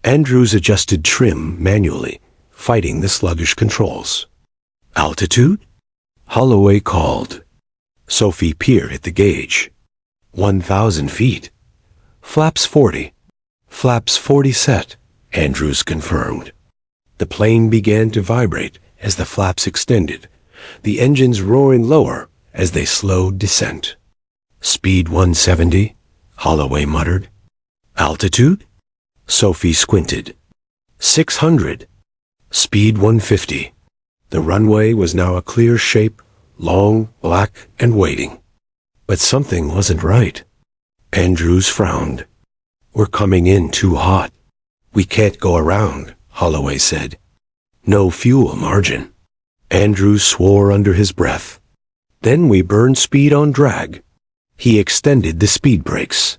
Andrews adjusted trim manually, fighting the sluggish controls. Altitude? Holloway called. Sophie peered at the gauge. 1,000 feet. Flaps 40. Flaps 40 set, Andrews confirmed. The plane began to vibrate as the flaps extended, the engines roaring lower as they slowed descent. Speed 170, Holloway muttered. Altitude? Sophie squinted. 600. Speed 150. The runway was now a clear shape, long, black, and waiting. But something wasn't right. Andrews frowned. We're coming in too hot. We can't go around, Holloway said. No fuel margin. Andrews swore under his breath. Then we burned speed on drag. He extended the speed brakes.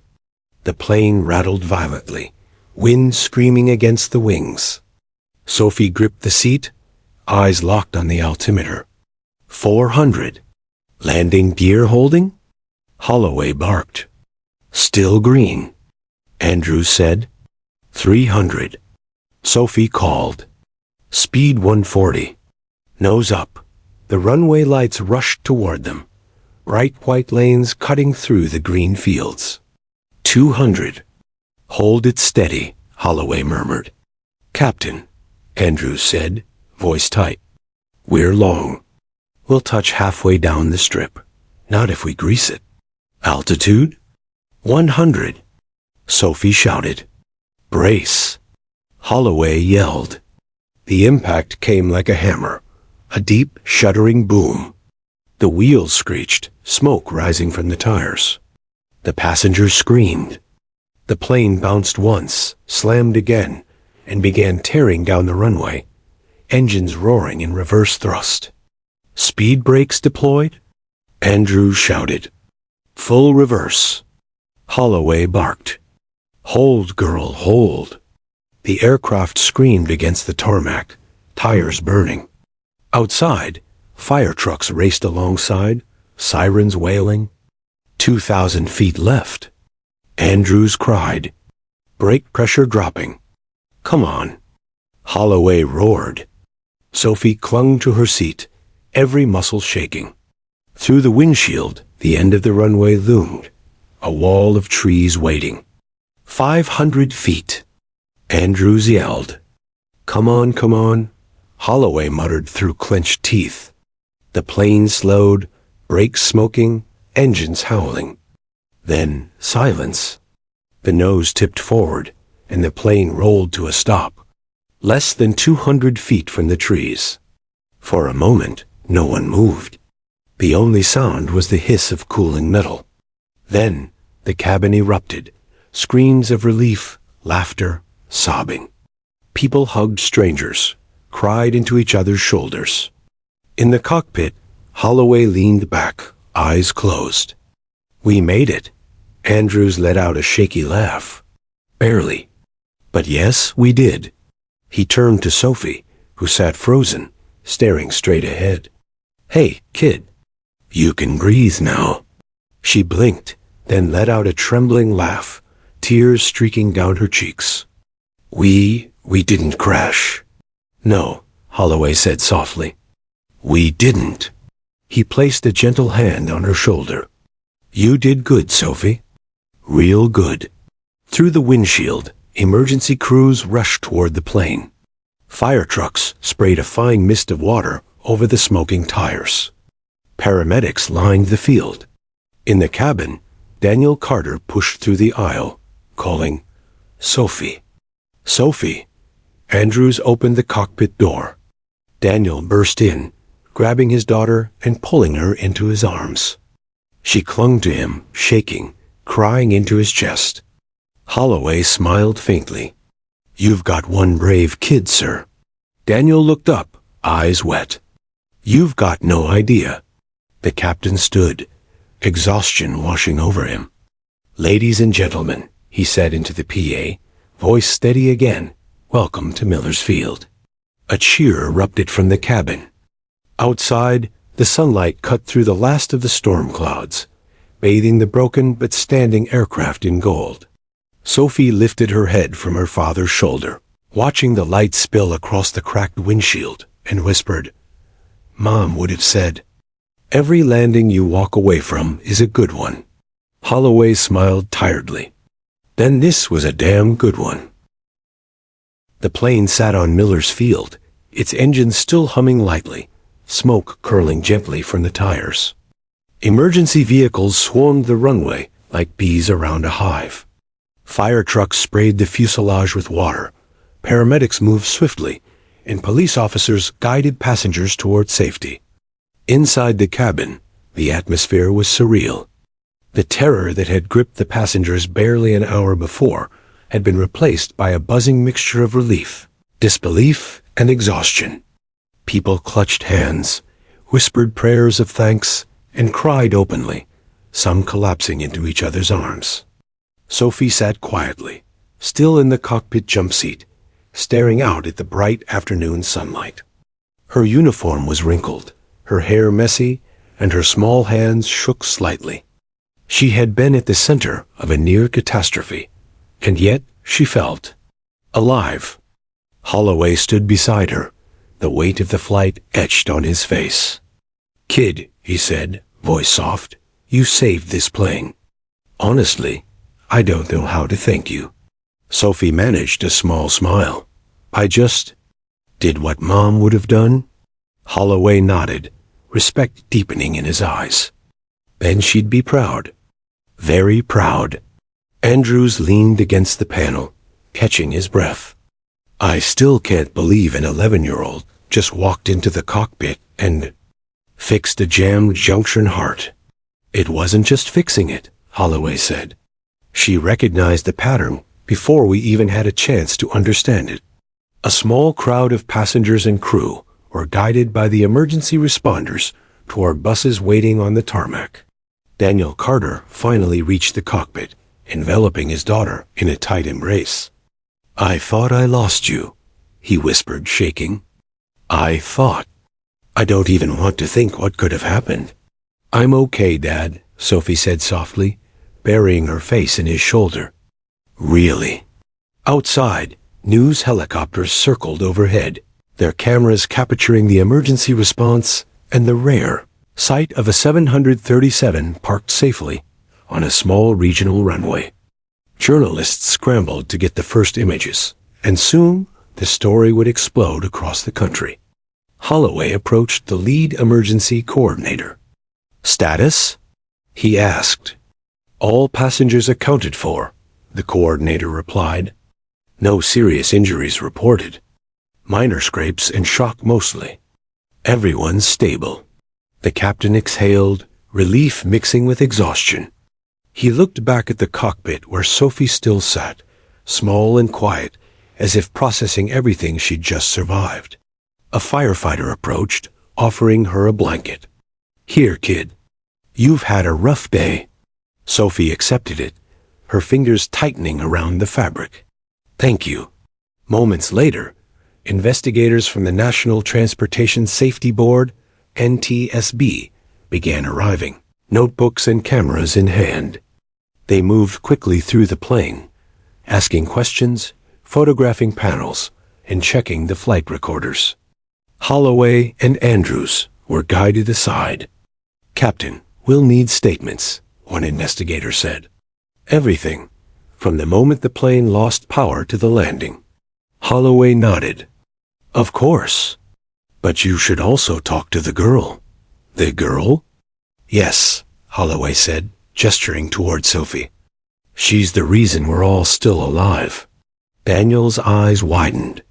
The plane rattled violently, wind screaming against the wings. Sophie gripped the seat, eyes locked on the altimeter. 400. Landing gear holding? Holloway barked. Still green. Andrews said. 300. Sophie called. Speed 140. Nose up. The runway lights rushed toward them. Bright white lanes cutting through the green fields. 200. Hold it steady, Holloway murmured. Captain, Andrews said, voice tight. We're long. We'll touch halfway down the strip. Not if we grease it. Altitude? 100. Sophie shouted. Brace. Holloway yelled. The impact came like a hammer, a deep, shuddering boom. The wheels screeched, smoke rising from the tires. The passengers screamed. The plane bounced once, slammed again, and began tearing down the runway, engines roaring in reverse thrust. Speed brakes deployed? Andrews shouted. Full reverse. Holloway barked. Hold, girl, hold. The aircraft screamed against the tarmac, tires burning. Outside, fire trucks raced alongside, sirens wailing. 2,000 feet left. Andrews cried. Brake pressure dropping. Come on. Holloway roared. Sophie clung to her seat, every muscle shaking. Through the windshield, the end of the runway loomed, a wall of trees waiting. 500 feet. Andrews yelled. Come on, come on. Holloway muttered through clenched teeth. The plane slowed, brakes smoking, engines howling. Then silence. The nose tipped forward, and the plane rolled to a stop, less than 200 feet from the trees. For a moment, no one moved. The only sound was the hiss of cooling metal. Then, the cabin erupted, screams of relief, laughter, sobbing. People hugged strangers, cried into each other's shoulders. In the cockpit, Holloway leaned back, eyes closed. We made it. Andrews let out a shaky laugh. Barely. But yes, we did. He turned to Sophie, who sat frozen, staring straight ahead. Hey, kid. You can breathe now. She blinked, then let out a trembling laugh, tears streaking down her cheeks. We didn't crash. No, Holloway said softly. We didn't. He placed a gentle hand on her shoulder. You did good, Sophie. Real good. Through the windshield, emergency crews rushed toward the plane. Fire trucks sprayed a fine mist of water over the smoking tires. Paramedics lined the field. In the cabin, Daniel Carter pushed through the aisle, calling, Sophie. Sophie. Andrews opened the cockpit door. Daniel burst in, grabbing his daughter and pulling her into his arms. She clung to him, shaking, crying into his chest. Holloway smiled faintly. You've got one brave kid, sir. Daniel looked up, eyes wet. You've got no idea. The captain stood, exhaustion washing over him. Ladies and gentlemen, he said into the PA, voice steady again, welcome to Miller's Field. A cheer erupted from the cabin. Outside, the sunlight cut through the last of the storm clouds, bathing the broken but standing aircraft in gold. Sophie lifted her head from her father's shoulder, watching the light spill across the cracked windshield, and whispered, Mom would have said, every landing you walk away from is a good one. Holloway smiled tiredly. Then this was a damn good one. The plane sat on Miller's Field, its engines still humming lightly, smoke curling gently from the tires. Emergency vehicles swarmed the runway like bees around a hive. Fire trucks sprayed the fuselage with water, paramedics moved swiftly, and police officers guided passengers toward safety. Inside the cabin, the atmosphere was surreal. The terror that had gripped the passengers barely an hour before had been replaced by a buzzing mixture of relief, disbelief, and exhaustion. People clutched hands, whispered prayers of thanks, and cried openly, some collapsing into each other's arms. Sophie sat quietly, still in the cockpit jump seat, staring out at the bright afternoon sunlight. Her uniform was wrinkled, her hair messy, and her small hands shook slightly. She had been at the center of a near catastrophe, and yet she felt alive. Holloway stood beside her, the weight of the flight etched on his face. "Kid," he said, voice soft, "you saved this plane. Honestly, I don't know how to thank you." Sophie managed a small smile. "I just did what Mom would have done?" Holloway nodded, respect deepening in his eyes. "Then she'd be proud. Very proud." Andrews leaned against the panel, catching his breath. "I still can't believe an 11-year-old just walked into the cockpit and fixed a jammed junction heart." "It wasn't just fixing it," Holloway said. "She recognized the pattern before we even had a chance to understand it." A small crowd of passengers and crew were guided by the emergency responders toward buses waiting on the tarmac. Daniel Carter finally reached the cockpit, enveloping his daughter in a tight embrace. "I thought I lost you," he whispered, shaking. "I thought. I don't even want to think what could have happened." "I'm okay, Dad," Sophie said softly, burying her face in his shoulder. "Really?" Outside, news helicopters circled overhead, their cameras capturing the emergency response and the rare sight of a 737 parked safely on a small regional runway. Journalists scrambled to get the first images, and soon the story would explode across the country. Holloway approached the lead emergency coordinator. "Status?" he asked. "All passengers accounted for," the coordinator replied. "No serious injuries reported. Minor scrapes and shock mostly. Everyone's stable." The captain exhaled, relief mixing with exhaustion. He looked back at the cockpit where Sophie still sat, small and quiet, as if processing everything she'd just survived. A firefighter approached, offering her a blanket. "Here, kid. You've had a rough day." Sophie accepted it, her fingers tightening around the fabric. "Thank you." Moments later, investigators from the National Transportation Safety Board, NTSB, began arriving, notebooks and cameras in hand. They moved quickly through the plane, asking questions, photographing panels, and checking the flight recorders. Holloway and Andrews were guided aside. "Captain, we'll need statements," one investigator said. "Everything, from the moment the plane lost power to the landing." Holloway nodded. "Of course. But you should also talk to the girl." "The girl?" "Yes," Holloway said, gesturing toward Sophie. "She's the reason we're all still alive." Daniel's eyes widened.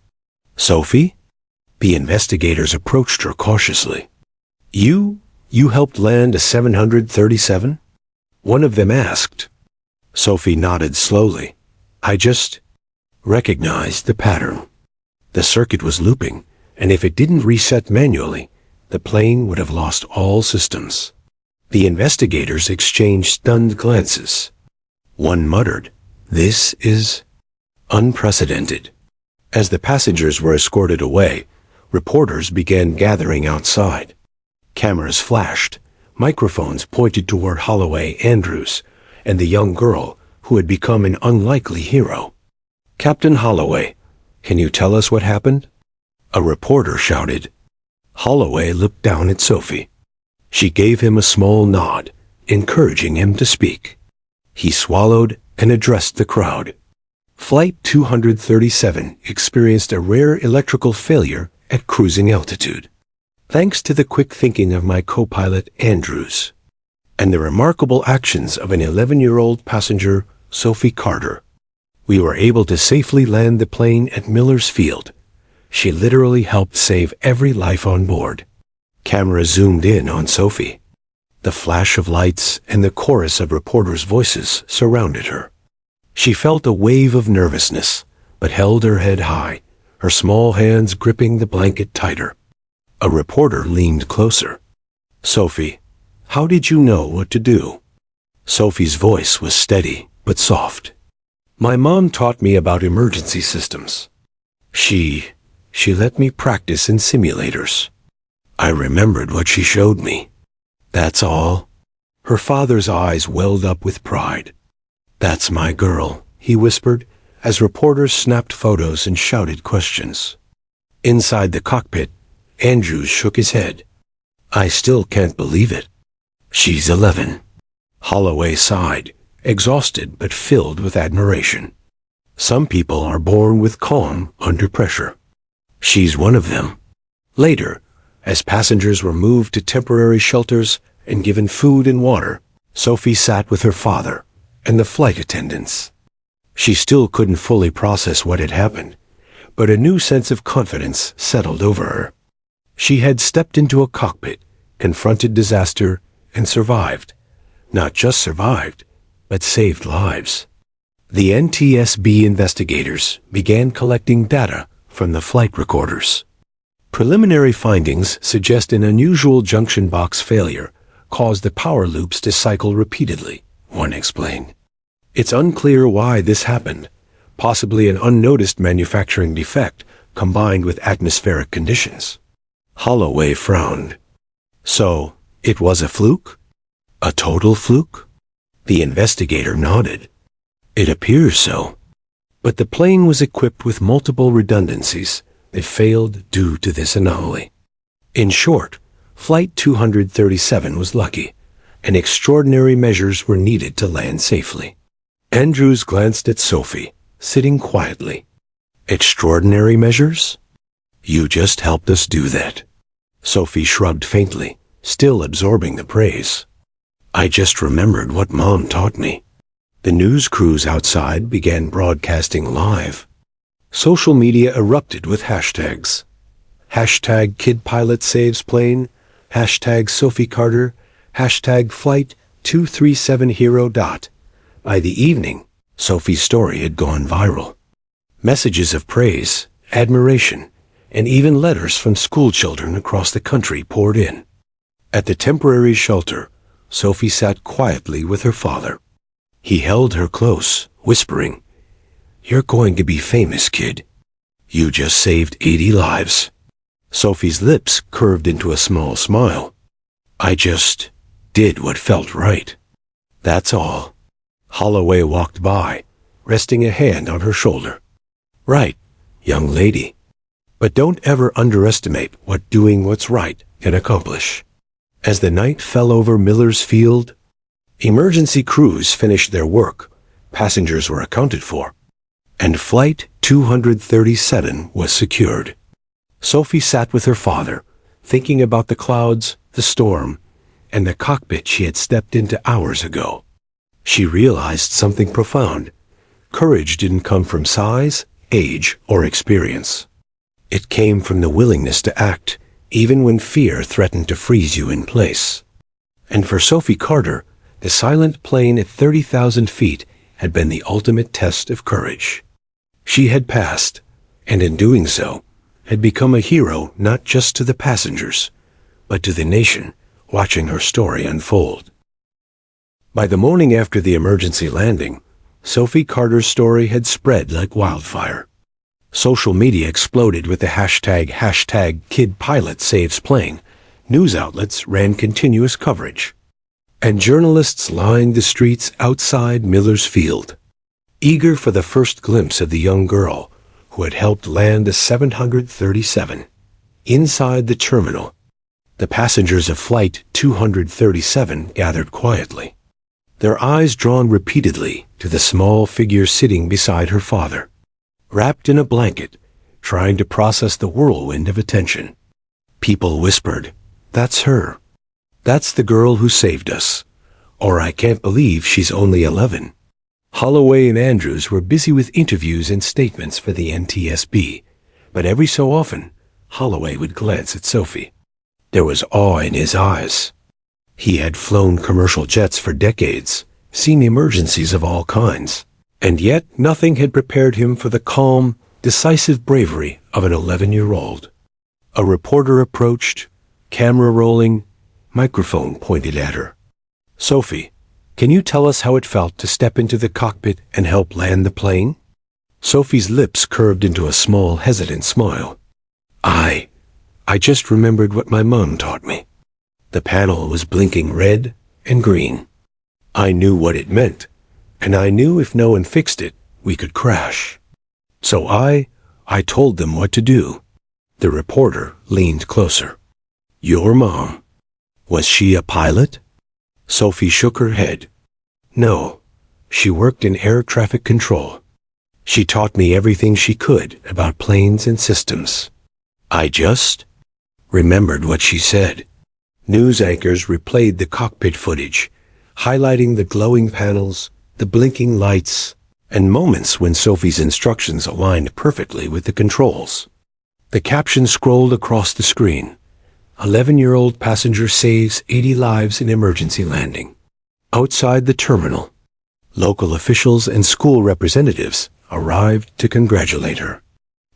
"Sophie?" The investigators approached her cautiously. You helped land a 737? One of them asked. Sophie nodded slowly. "I just recognized the pattern. The circuit was looping, and if it didn't reset manually, the plane would have lost all systems." The investigators exchanged stunned glances. One muttered, "This is unprecedented." As the passengers were escorted away, reporters began gathering outside. Cameras flashed, microphones pointed toward Holloway Andrews and the young girl who had become an unlikely hero. "Captain Holloway, can you tell us what happened?" A reporter shouted. Holloway looked down at Sophie. She gave him a small nod, encouraging him to speak. He swallowed and addressed the crowd. Flight 237 experienced a rare electrical failure at cruising altitude. Thanks to the quick thinking of my co-pilot Andrews, and the remarkable actions of an 11-year-old passenger, Sophie Carter, we were able to safely land the plane at Miller's Field. She literally helped save every life on board. Camera zoomed in on Sophie. The flash of lights and the chorus of reporters' voices surrounded her. She felt a wave of nervousness, but held her head high, her small hands gripping the blanket tighter. A reporter leaned closer. "Sophie, how did you know what to do?" Sophie's voice was steady but soft. "My mom taught me about emergency systems. She let me practice in simulators. I remembered what she showed me. That's all? Her father's eyes welled up with pride. That's my girl, he whispered, as reporters snapped photos and shouted questions. Inside the cockpit, Andrews shook his head. I still can't believe it. She's 11. Holloway sighed, exhausted but filled with admiration. Some people are born with calm under pressure. She's one of them. Later, as passengers were moved to temporary shelters and given food and water, Sophie sat with her father and the flight attendants. She still couldn't fully process what had happened, but a new sense of confidence settled over her. She had stepped into a cockpit, confronted disaster, and survived. Not just survived, but saved lives. The NTSB investigators began collecting data from the flight recorders. Preliminary findings suggest an unusual junction box failure caused the power loops to cycle repeatedly, one explained. It's unclear why this happened, possibly an unnoticed manufacturing defect combined with atmospheric conditions. Holloway frowned. So, it was a fluke? A total fluke? The investigator nodded. It appears so. But the plane was equipped with multiple redundancies that failed due to this anomaly. In short, Flight 237 was lucky, and extraordinary measures were needed to land safely. Andrews glanced at Sophie, sitting quietly. Extraordinary measures? You just helped us do that. Sophie shrugged faintly, still absorbing the praise. I just remembered what Mom taught me. The news crews outside began broadcasting live. Social media erupted with hashtags. Hashtag Kid Pilot Saves Plane, hashtag Sophie Carter, hashtag Flight 237 Hero. By the evening, Sophie's story had gone viral. Messages of praise, admiration, and even letters from schoolchildren across the country poured in. At the temporary shelter, Sophie sat quietly with her father. He held her close, whispering, You're going to be famous, kid. You just saved 80 lives. Sophie's lips curved into a small smile. I just did what felt right. That's all. Holloway walked by, resting a hand on her shoulder. Right, young lady. But don't ever underestimate what doing what's right can accomplish. As the night fell over Miller's Field, emergency crews finished their work, passengers were accounted for, and Flight 237 was secured. Sophie sat with her father, thinking about the clouds, the storm, and the cockpit she had stepped into hours ago. She realized something profound. Courage didn't come from size, age, or experience. It came from the willingness to act, even when fear threatened to freeze you in place. And for Sophie Carter, the silent plane at 30,000 feet had been the ultimate test of courage. She had passed, and in doing so, had become a hero not just to the passengers, but to the nation watching her story unfold. By the morning after the emergency landing, Sophie Carter's story had spread like wildfire. Social media exploded with the hashtag Kid Pilot Saves Plane. News outlets ran continuous coverage. And journalists lined the streets outside Miller's Field, eager for the first glimpse of the young girl who had helped land a 737. Inside the terminal, the passengers of Flight 237 gathered quietly, their eyes drawn repeatedly to the small figure sitting beside her father, wrapped in a blanket, trying to process the whirlwind of attention. People whispered, That's her. That's the girl who saved us. Or I can't believe she's only 11. Holloway and Andrews were busy with interviews and statements for the NTSB, but every so often, Holloway would glance at Sophie. There was awe in his eyes. He had flown commercial jets for decades, seen emergencies of all kinds, and yet nothing had prepared him for the calm, decisive bravery of an 11-year-old. A reporter approached, camera rolling, microphone pointed at her. Sophie, can you tell us how it felt to step into the cockpit and help land the plane? Sophie's lips curved into a small, hesitant smile. I just remembered what my mom taught me. The panel was blinking red and green. I knew what it meant, and I knew if no one fixed it, we could crash. So I told them what to do. The reporter leaned closer. Your mom. Was she a pilot? Sophie shook her head. No, she worked in air traffic control. She taught me everything she could about planes and systems. I just remembered what she said. News anchors replayed the cockpit footage, highlighting the glowing panels, the blinking lights, and moments when Sophie's instructions aligned perfectly with the controls. The caption scrolled across the screen. 11-year-old passenger saves 80 lives in emergency landing. Outside the terminal, local officials and school representatives arrived to congratulate her.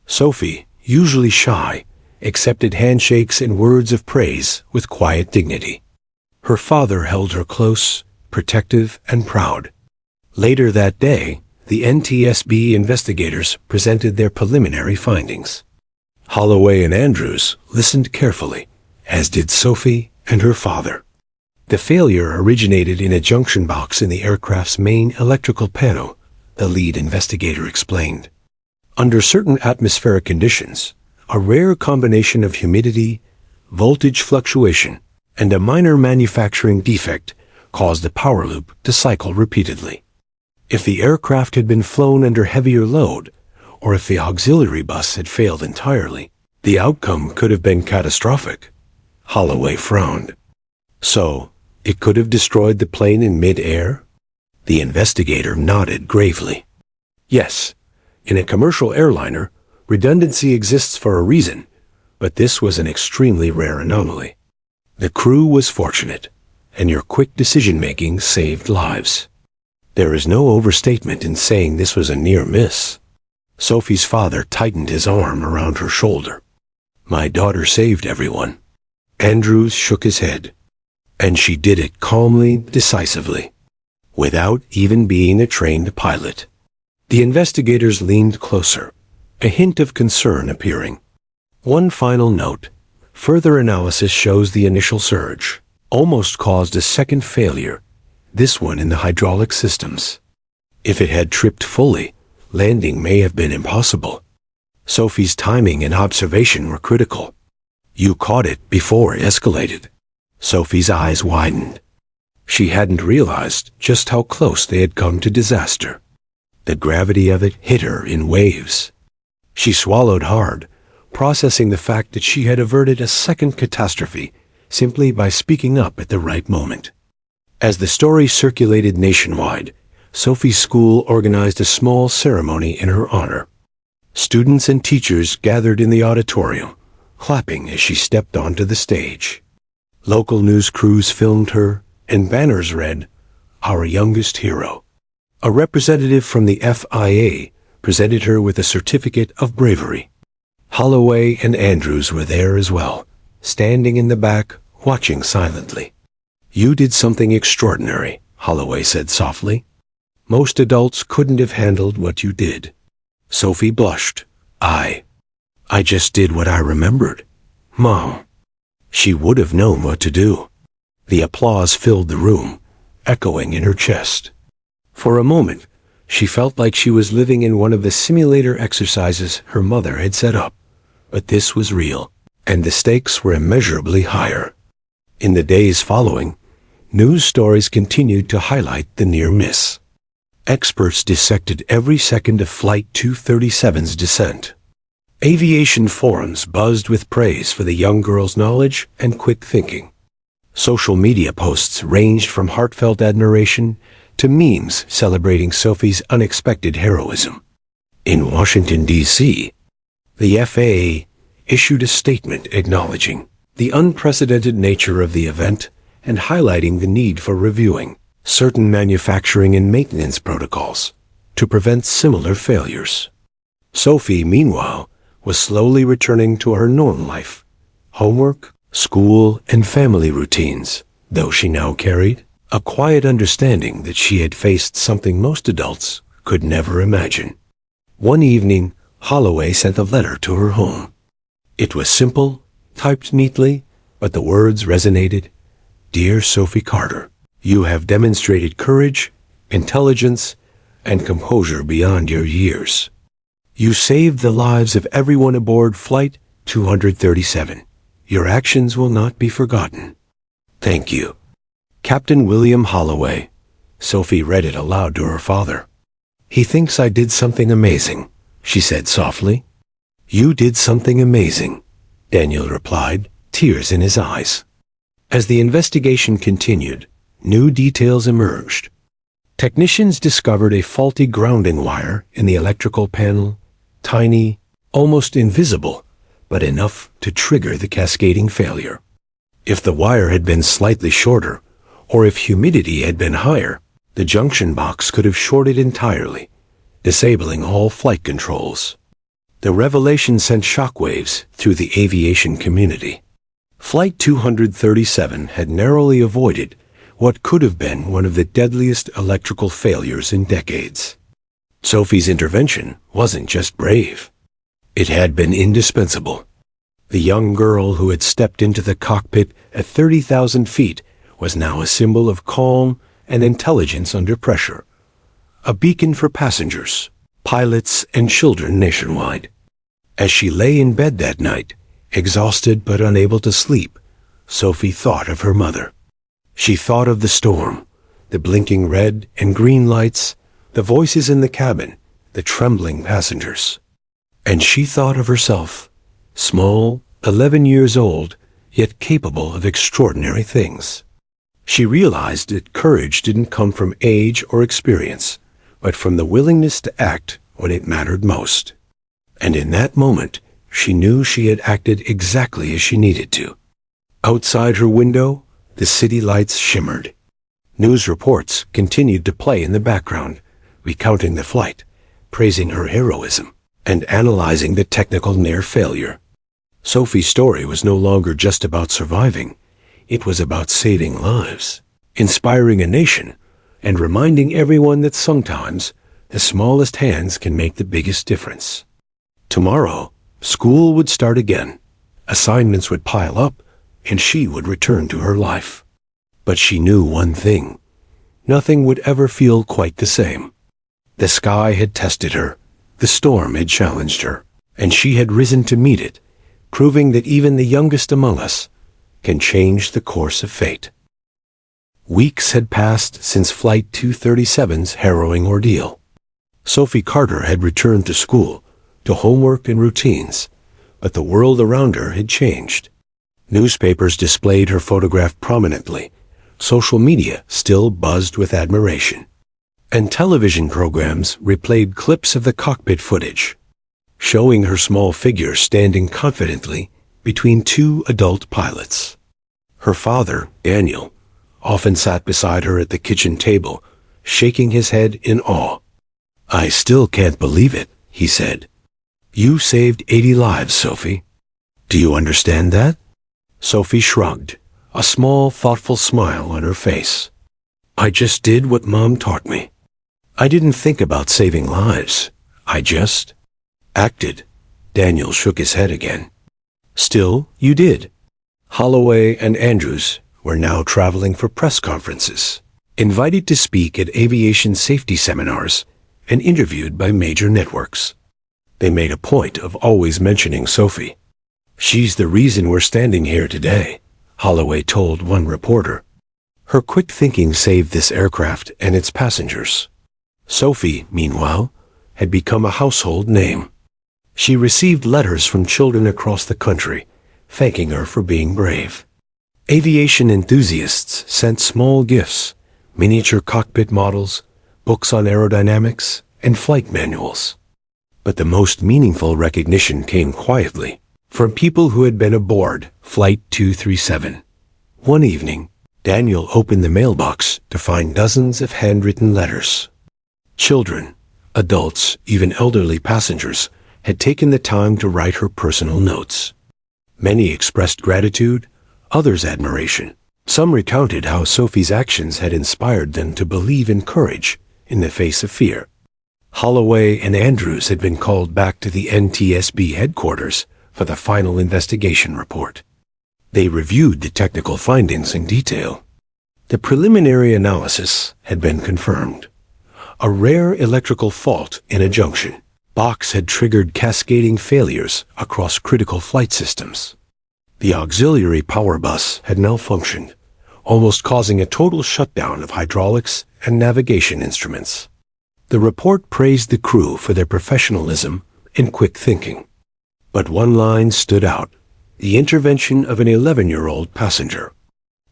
Sophie, usually shy, accepted handshakes and words of praise with quiet dignity. Her father held her close, protective, and proud. Later that day, the NTSB investigators presented their preliminary findings. Holloway and Andrews listened carefully, as did Sophie and her father. The failure originated in a junction box in the aircraft's main electrical panel, the lead investigator explained. Under certain atmospheric conditions, a rare combination of humidity, voltage fluctuation, and a minor manufacturing defect caused the power loop to cycle repeatedly. If the aircraft had been flown under heavier load, or if the auxiliary bus had failed entirely, the outcome could have been catastrophic. Holloway frowned. So, it could have destroyed the plane in mid-air? The investigator nodded gravely. Yes, in a commercial airliner, redundancy exists for a reason, but this was an extremely rare anomaly. The crew was fortunate, and your quick decision-making saved lives. There is no overstatement in saying this was a near miss. Sophie's father tightened his arm around her shoulder. My daughter saved everyone. Andrews shook his head. And she did it calmly, decisively, without even being a trained pilot. The investigators leaned closer, a hint of concern appearing. One final note. Further analysis shows the initial surge almost caused a second failure, this one in the hydraulic systems. If it had tripped fully, landing may have been impossible. Sophie's timing and observation were critical. You caught it before it escalated. Sophie's eyes widened. She hadn't realized just how close they had come to disaster. The gravity of it hit her in waves. She swallowed hard, processing the fact that she had averted a second catastrophe simply by speaking up at the right moment. As the story circulated nationwide, Sophie's school organized a small ceremony in her honor. Students and teachers gathered in the auditorium, clapping as she stepped onto the stage. Local news crews filmed her, and banners read, "Our youngest hero." A representative from the FIA presented her with a certificate of bravery. Holloway and Andrews were there as well, standing in the back, watching silently. You did something extraordinary, Holloway said softly. Most adults couldn't have handled what you did. Sophie blushed. I just did what I remembered. Mom. She would have known what to do. The applause filled the room, echoing in her chest. For a moment, she felt like she was living in one of the simulator exercises her mother had set up. But this was real, and the stakes were immeasurably higher. In the days following, news stories continued to highlight the near miss. Experts dissected every second of Flight 237's descent. Aviation forums buzzed with praise for the young girl's knowledge and quick thinking. Social media posts ranged from heartfelt admiration to memes celebrating Sophie's unexpected heroism. In Washington, D.C., the FAA issued a statement acknowledging the unprecedented nature of the event and highlighting the need for reviewing certain manufacturing and maintenance protocols to prevent similar failures. Sophie, meanwhile, was slowly returning to her normal life, homework, school, and family routines, though she now carried a quiet understanding that she had faced something most adults could never imagine. One evening, Holloway sent a letter to her home. It was simple, typed neatly, but the words resonated, Dear Sophie Carter, you have demonstrated courage, intelligence, and composure beyond your years. You saved the lives of everyone aboard Flight 237. Your actions will not be forgotten. Thank you. Captain William Holloway. Sophie read it aloud to her father. He thinks I did something amazing, she said softly. You did something amazing, Daniel replied, tears in his eyes. As the investigation continued, new details emerged. Technicians discovered a faulty grounding wire in the electrical panel, tiny, almost invisible, but enough to trigger the cascading failure. If the wire had been slightly shorter, or if humidity had been higher, the junction box could have shorted entirely, disabling all flight controls. The revelation sent shockwaves through the aviation community. Flight 237 had narrowly avoided what could have been one of the deadliest electrical failures in decades. Sophie's intervention wasn't just brave. It had been indispensable. The young girl who had stepped into the cockpit at 30,000 feet was now a symbol of calm and intelligence under pressure, a beacon for passengers, pilots, and children nationwide. As she lay in bed that night, exhausted but unable to sleep, Sophie thought of her mother. She thought of the storm, the blinking red and green lights, the voices in the cabin, the trembling passengers. And she thought of herself, small, 11 years old, yet capable of extraordinary things. She realized that courage didn't come from age or experience, but from the willingness to act when it mattered most. And in that moment, she knew she had acted exactly as she needed to. Outside her window, the city lights shimmered. News reports continued to play in the background, recounting the flight, praising her heroism, and analyzing the technical near failure. Sophie's story was no longer just about surviving. It was about saving lives, inspiring a nation, and reminding everyone that sometimes the smallest hands can make the biggest difference. Tomorrow, school would start again. Assignments would pile up, and she would return to her life. But she knew one thing. Nothing would ever feel quite the same. The sky had tested her, the storm had challenged her, and she had risen to meet it, proving that even the youngest among us can change the course of fate. Weeks had passed since Flight 237's harrowing ordeal. Sophie Carter had returned to school, to homework and routines, but the world around her had changed. Newspapers displayed her photograph prominently. Social media still buzzed with admiration. And television programs replayed clips of the cockpit footage, showing her small figure standing confidently between two adult pilots. Her father, Daniel, often sat beside her at the kitchen table, shaking his head in awe. I still can't believe it, he said. You saved 80 lives, Sophie. Do you understand that? Sophie shrugged, a small, thoughtful smile on her face. I just did what Mom taught me. I didn't think about saving lives. I just acted. Daniel shook his head again. Still, you did. Holloway and Andrews were now traveling for press conferences, invited to speak at aviation safety seminars, and interviewed by major networks. They made a point of always mentioning Sophie. She's the reason we're standing here today, Holloway told one reporter. Her quick thinking saved this aircraft and its passengers. Sophie, meanwhile, had become a household name. She received letters from children across the country, thanking her for being brave. Aviation enthusiasts sent small gifts, miniature cockpit models, books on aerodynamics, and flight manuals. But the most meaningful recognition came quietly, from people who had been aboard Flight 237. One evening, Daniel opened the mailbox to find dozens of handwritten letters. Children, adults, even elderly passengers had taken the time to write her personal notes. Many expressed gratitude, others admiration. Some recounted how Sophie's actions had inspired them to believe in courage in the face of fear. Holloway and Andrews had been called back to the NTSB headquarters for the final investigation report. They reviewed the technical findings in detail, The preliminary analysis had been confirmed. A rare electrical fault in a junction box had triggered cascading failures across critical flight systems. The auxiliary power bus had malfunctioned, almost causing a total shutdown of hydraulics and navigation instruments. The report praised the crew for their professionalism and quick thinking. But one line stood out: the intervention of an 11-year-old passenger.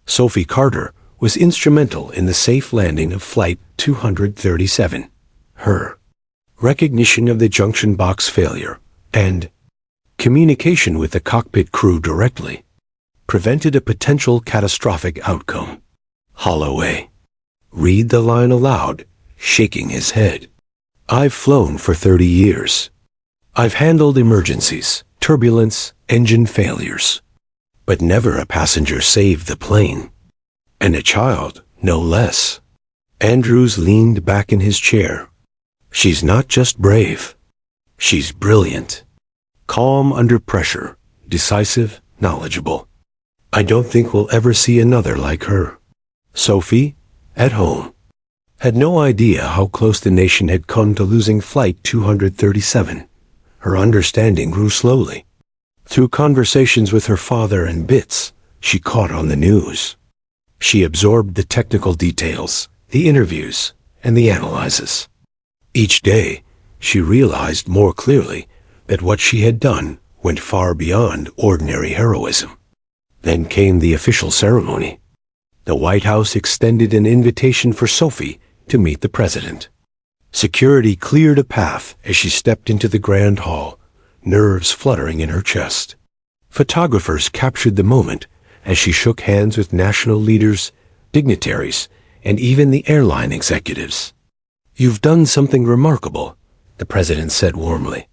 Sophie Carter was instrumental in the safe landing of Flight 237. Her recognition of the junction box failure and communication with the cockpit crew directly prevented a potential catastrophic outcome. Holloway read the line aloud, shaking his head. I've flown for 30 years. I've handled emergencies, turbulence, engine failures, but never a passenger saved the plane. And a child, no less. Andrews leaned back in his chair. She's not just brave. She's brilliant. Calm under pressure, decisive, knowledgeable. I don't think we'll ever see another like her. Sophie, at home, had no idea how close the nation had come to losing Flight 237. Her understanding grew slowly. Through conversations with her father and bits she caught on the news. She absorbed the technical details, the interviews, and the analyses. Each day, she realized more clearly that what she had done went far beyond ordinary heroism. Then came the official ceremony. The White House extended an invitation for Sophie to meet the president. Security cleared a path as she stepped into the grand hall, nerves fluttering in her chest. Photographers captured the moment as she shook hands with national leaders, dignitaries, and even the airline executives. You've done something remarkable, the president said warmly.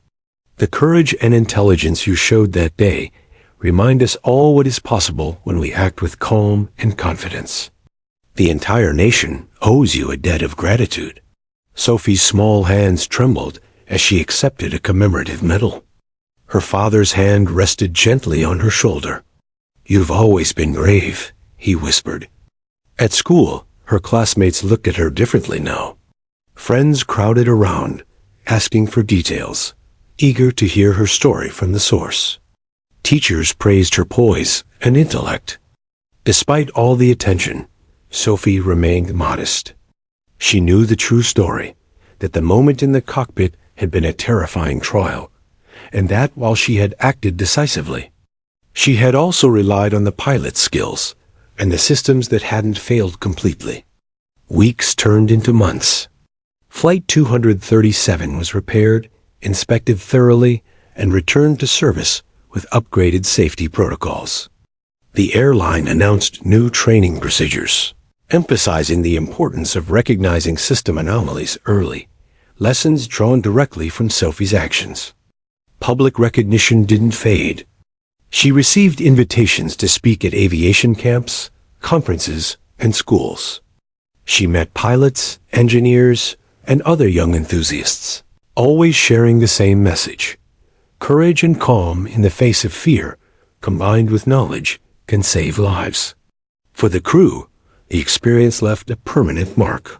The courage and intelligence you showed that day remind us all what is possible when we act with calm and confidence. The entire nation owes you a debt of gratitude. Sophie's small hands trembled as she accepted a commemorative medal. Her father's hand rested gently on her shoulder. You've always been brave, he whispered. At school, her classmates looked at her differently now. Friends crowded around, asking for details, eager to hear her story from the source. Teachers praised her poise and intellect. Despite all the attention, Sophie remained modest. She knew the true story, that the moment in the cockpit had been a terrifying trial, and that while she had acted decisively, she had also relied on the pilot's skills and the systems that hadn't failed completely. Weeks turned into months. Flight 237 was repaired, inspected thoroughly, and returned to service with upgraded safety protocols. The airline announced new training procedures, emphasizing the importance of recognizing system anomalies early, lessons drawn directly from Sophie's actions. Public recognition didn't fade. She received invitations to speak at aviation camps, conferences, and schools. She met pilots, engineers, and other young enthusiasts, always sharing the same message. Courage and calm in the face of fear, combined with knowledge, can save lives. For the crew, the experience left a permanent mark.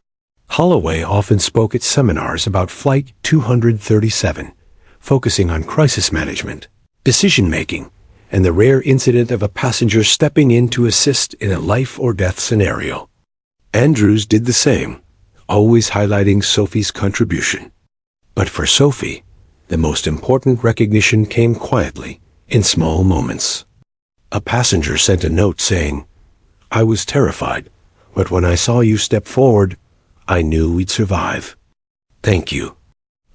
Holloway often spoke at seminars about Flight 237, focusing on crisis management, decision-making, and the rare incident of a passenger stepping in to assist in a life-or-death scenario. Andrews did the same, always highlighting Sophie's contribution. But for Sophie, the most important recognition came quietly, in small moments. A passenger sent a note saying, "I was terrified, but when I saw you step forward, I knew we'd survive. Thank you."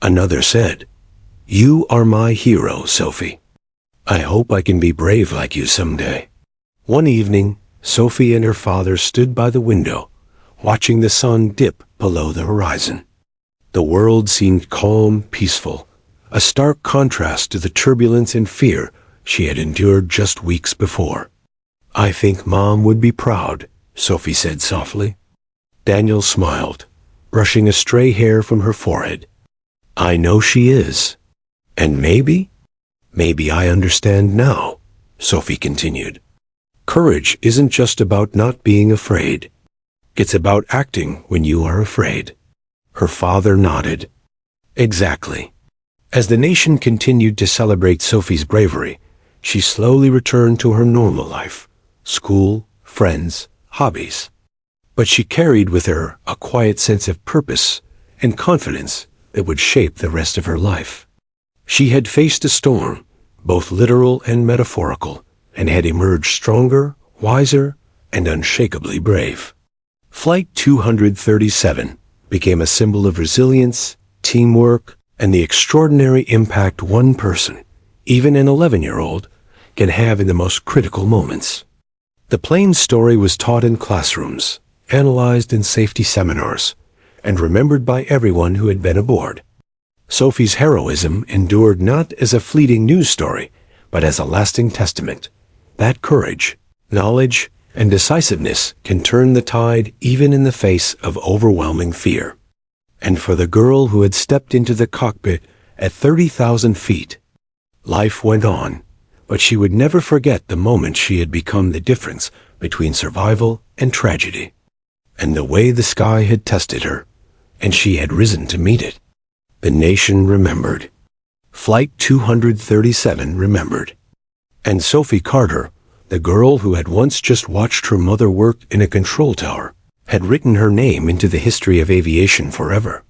Another said, "You are my hero, Sophie. I hope I can be brave like you someday." One evening, Sophie and her father stood by the window, watching the sun dip below the horizon. The world seemed calm, peaceful, a stark contrast to the turbulence and fear she had endured just weeks before. "I think Mom would be proud," Sophie said softly. Daniel smiled, brushing a stray hair from her forehead. "I know she is. And maybe I understand now," Sophie continued. "Courage isn't just about not being afraid. It's about acting when you are afraid. Her father nodded. Exactly. As the nation continued to celebrate Sophie's bravery, she slowly returned to her normal life, school, friends, hobbies. But she carried with her a quiet sense of purpose and confidence that would shape the rest of her life. She had faced a storm, both literal and metaphorical, and had emerged stronger, wiser, and unshakably brave. Flight 237 became a symbol of resilience, teamwork, and the extraordinary impact one person, even an 11-year-old, can have in the most critical moments. The plane's story was taught in classrooms, analyzed in safety seminars, and remembered by everyone who had been aboard. Sophie's heroism endured not as a fleeting news story, but as a lasting testament that courage, knowledge, and decisiveness can turn the tide even in the face of overwhelming fear. And for the girl who had stepped into the cockpit at 30,000 feet, life went on, but she would never forget the moment she had become the difference between survival and tragedy, and the way the sky had tested her, and she had risen to meet it. The nation remembered. Flight 237 remembered. And Sophie Carter, the girl who had once just watched her mother work in a control tower, had written her name into the history of aviation forever.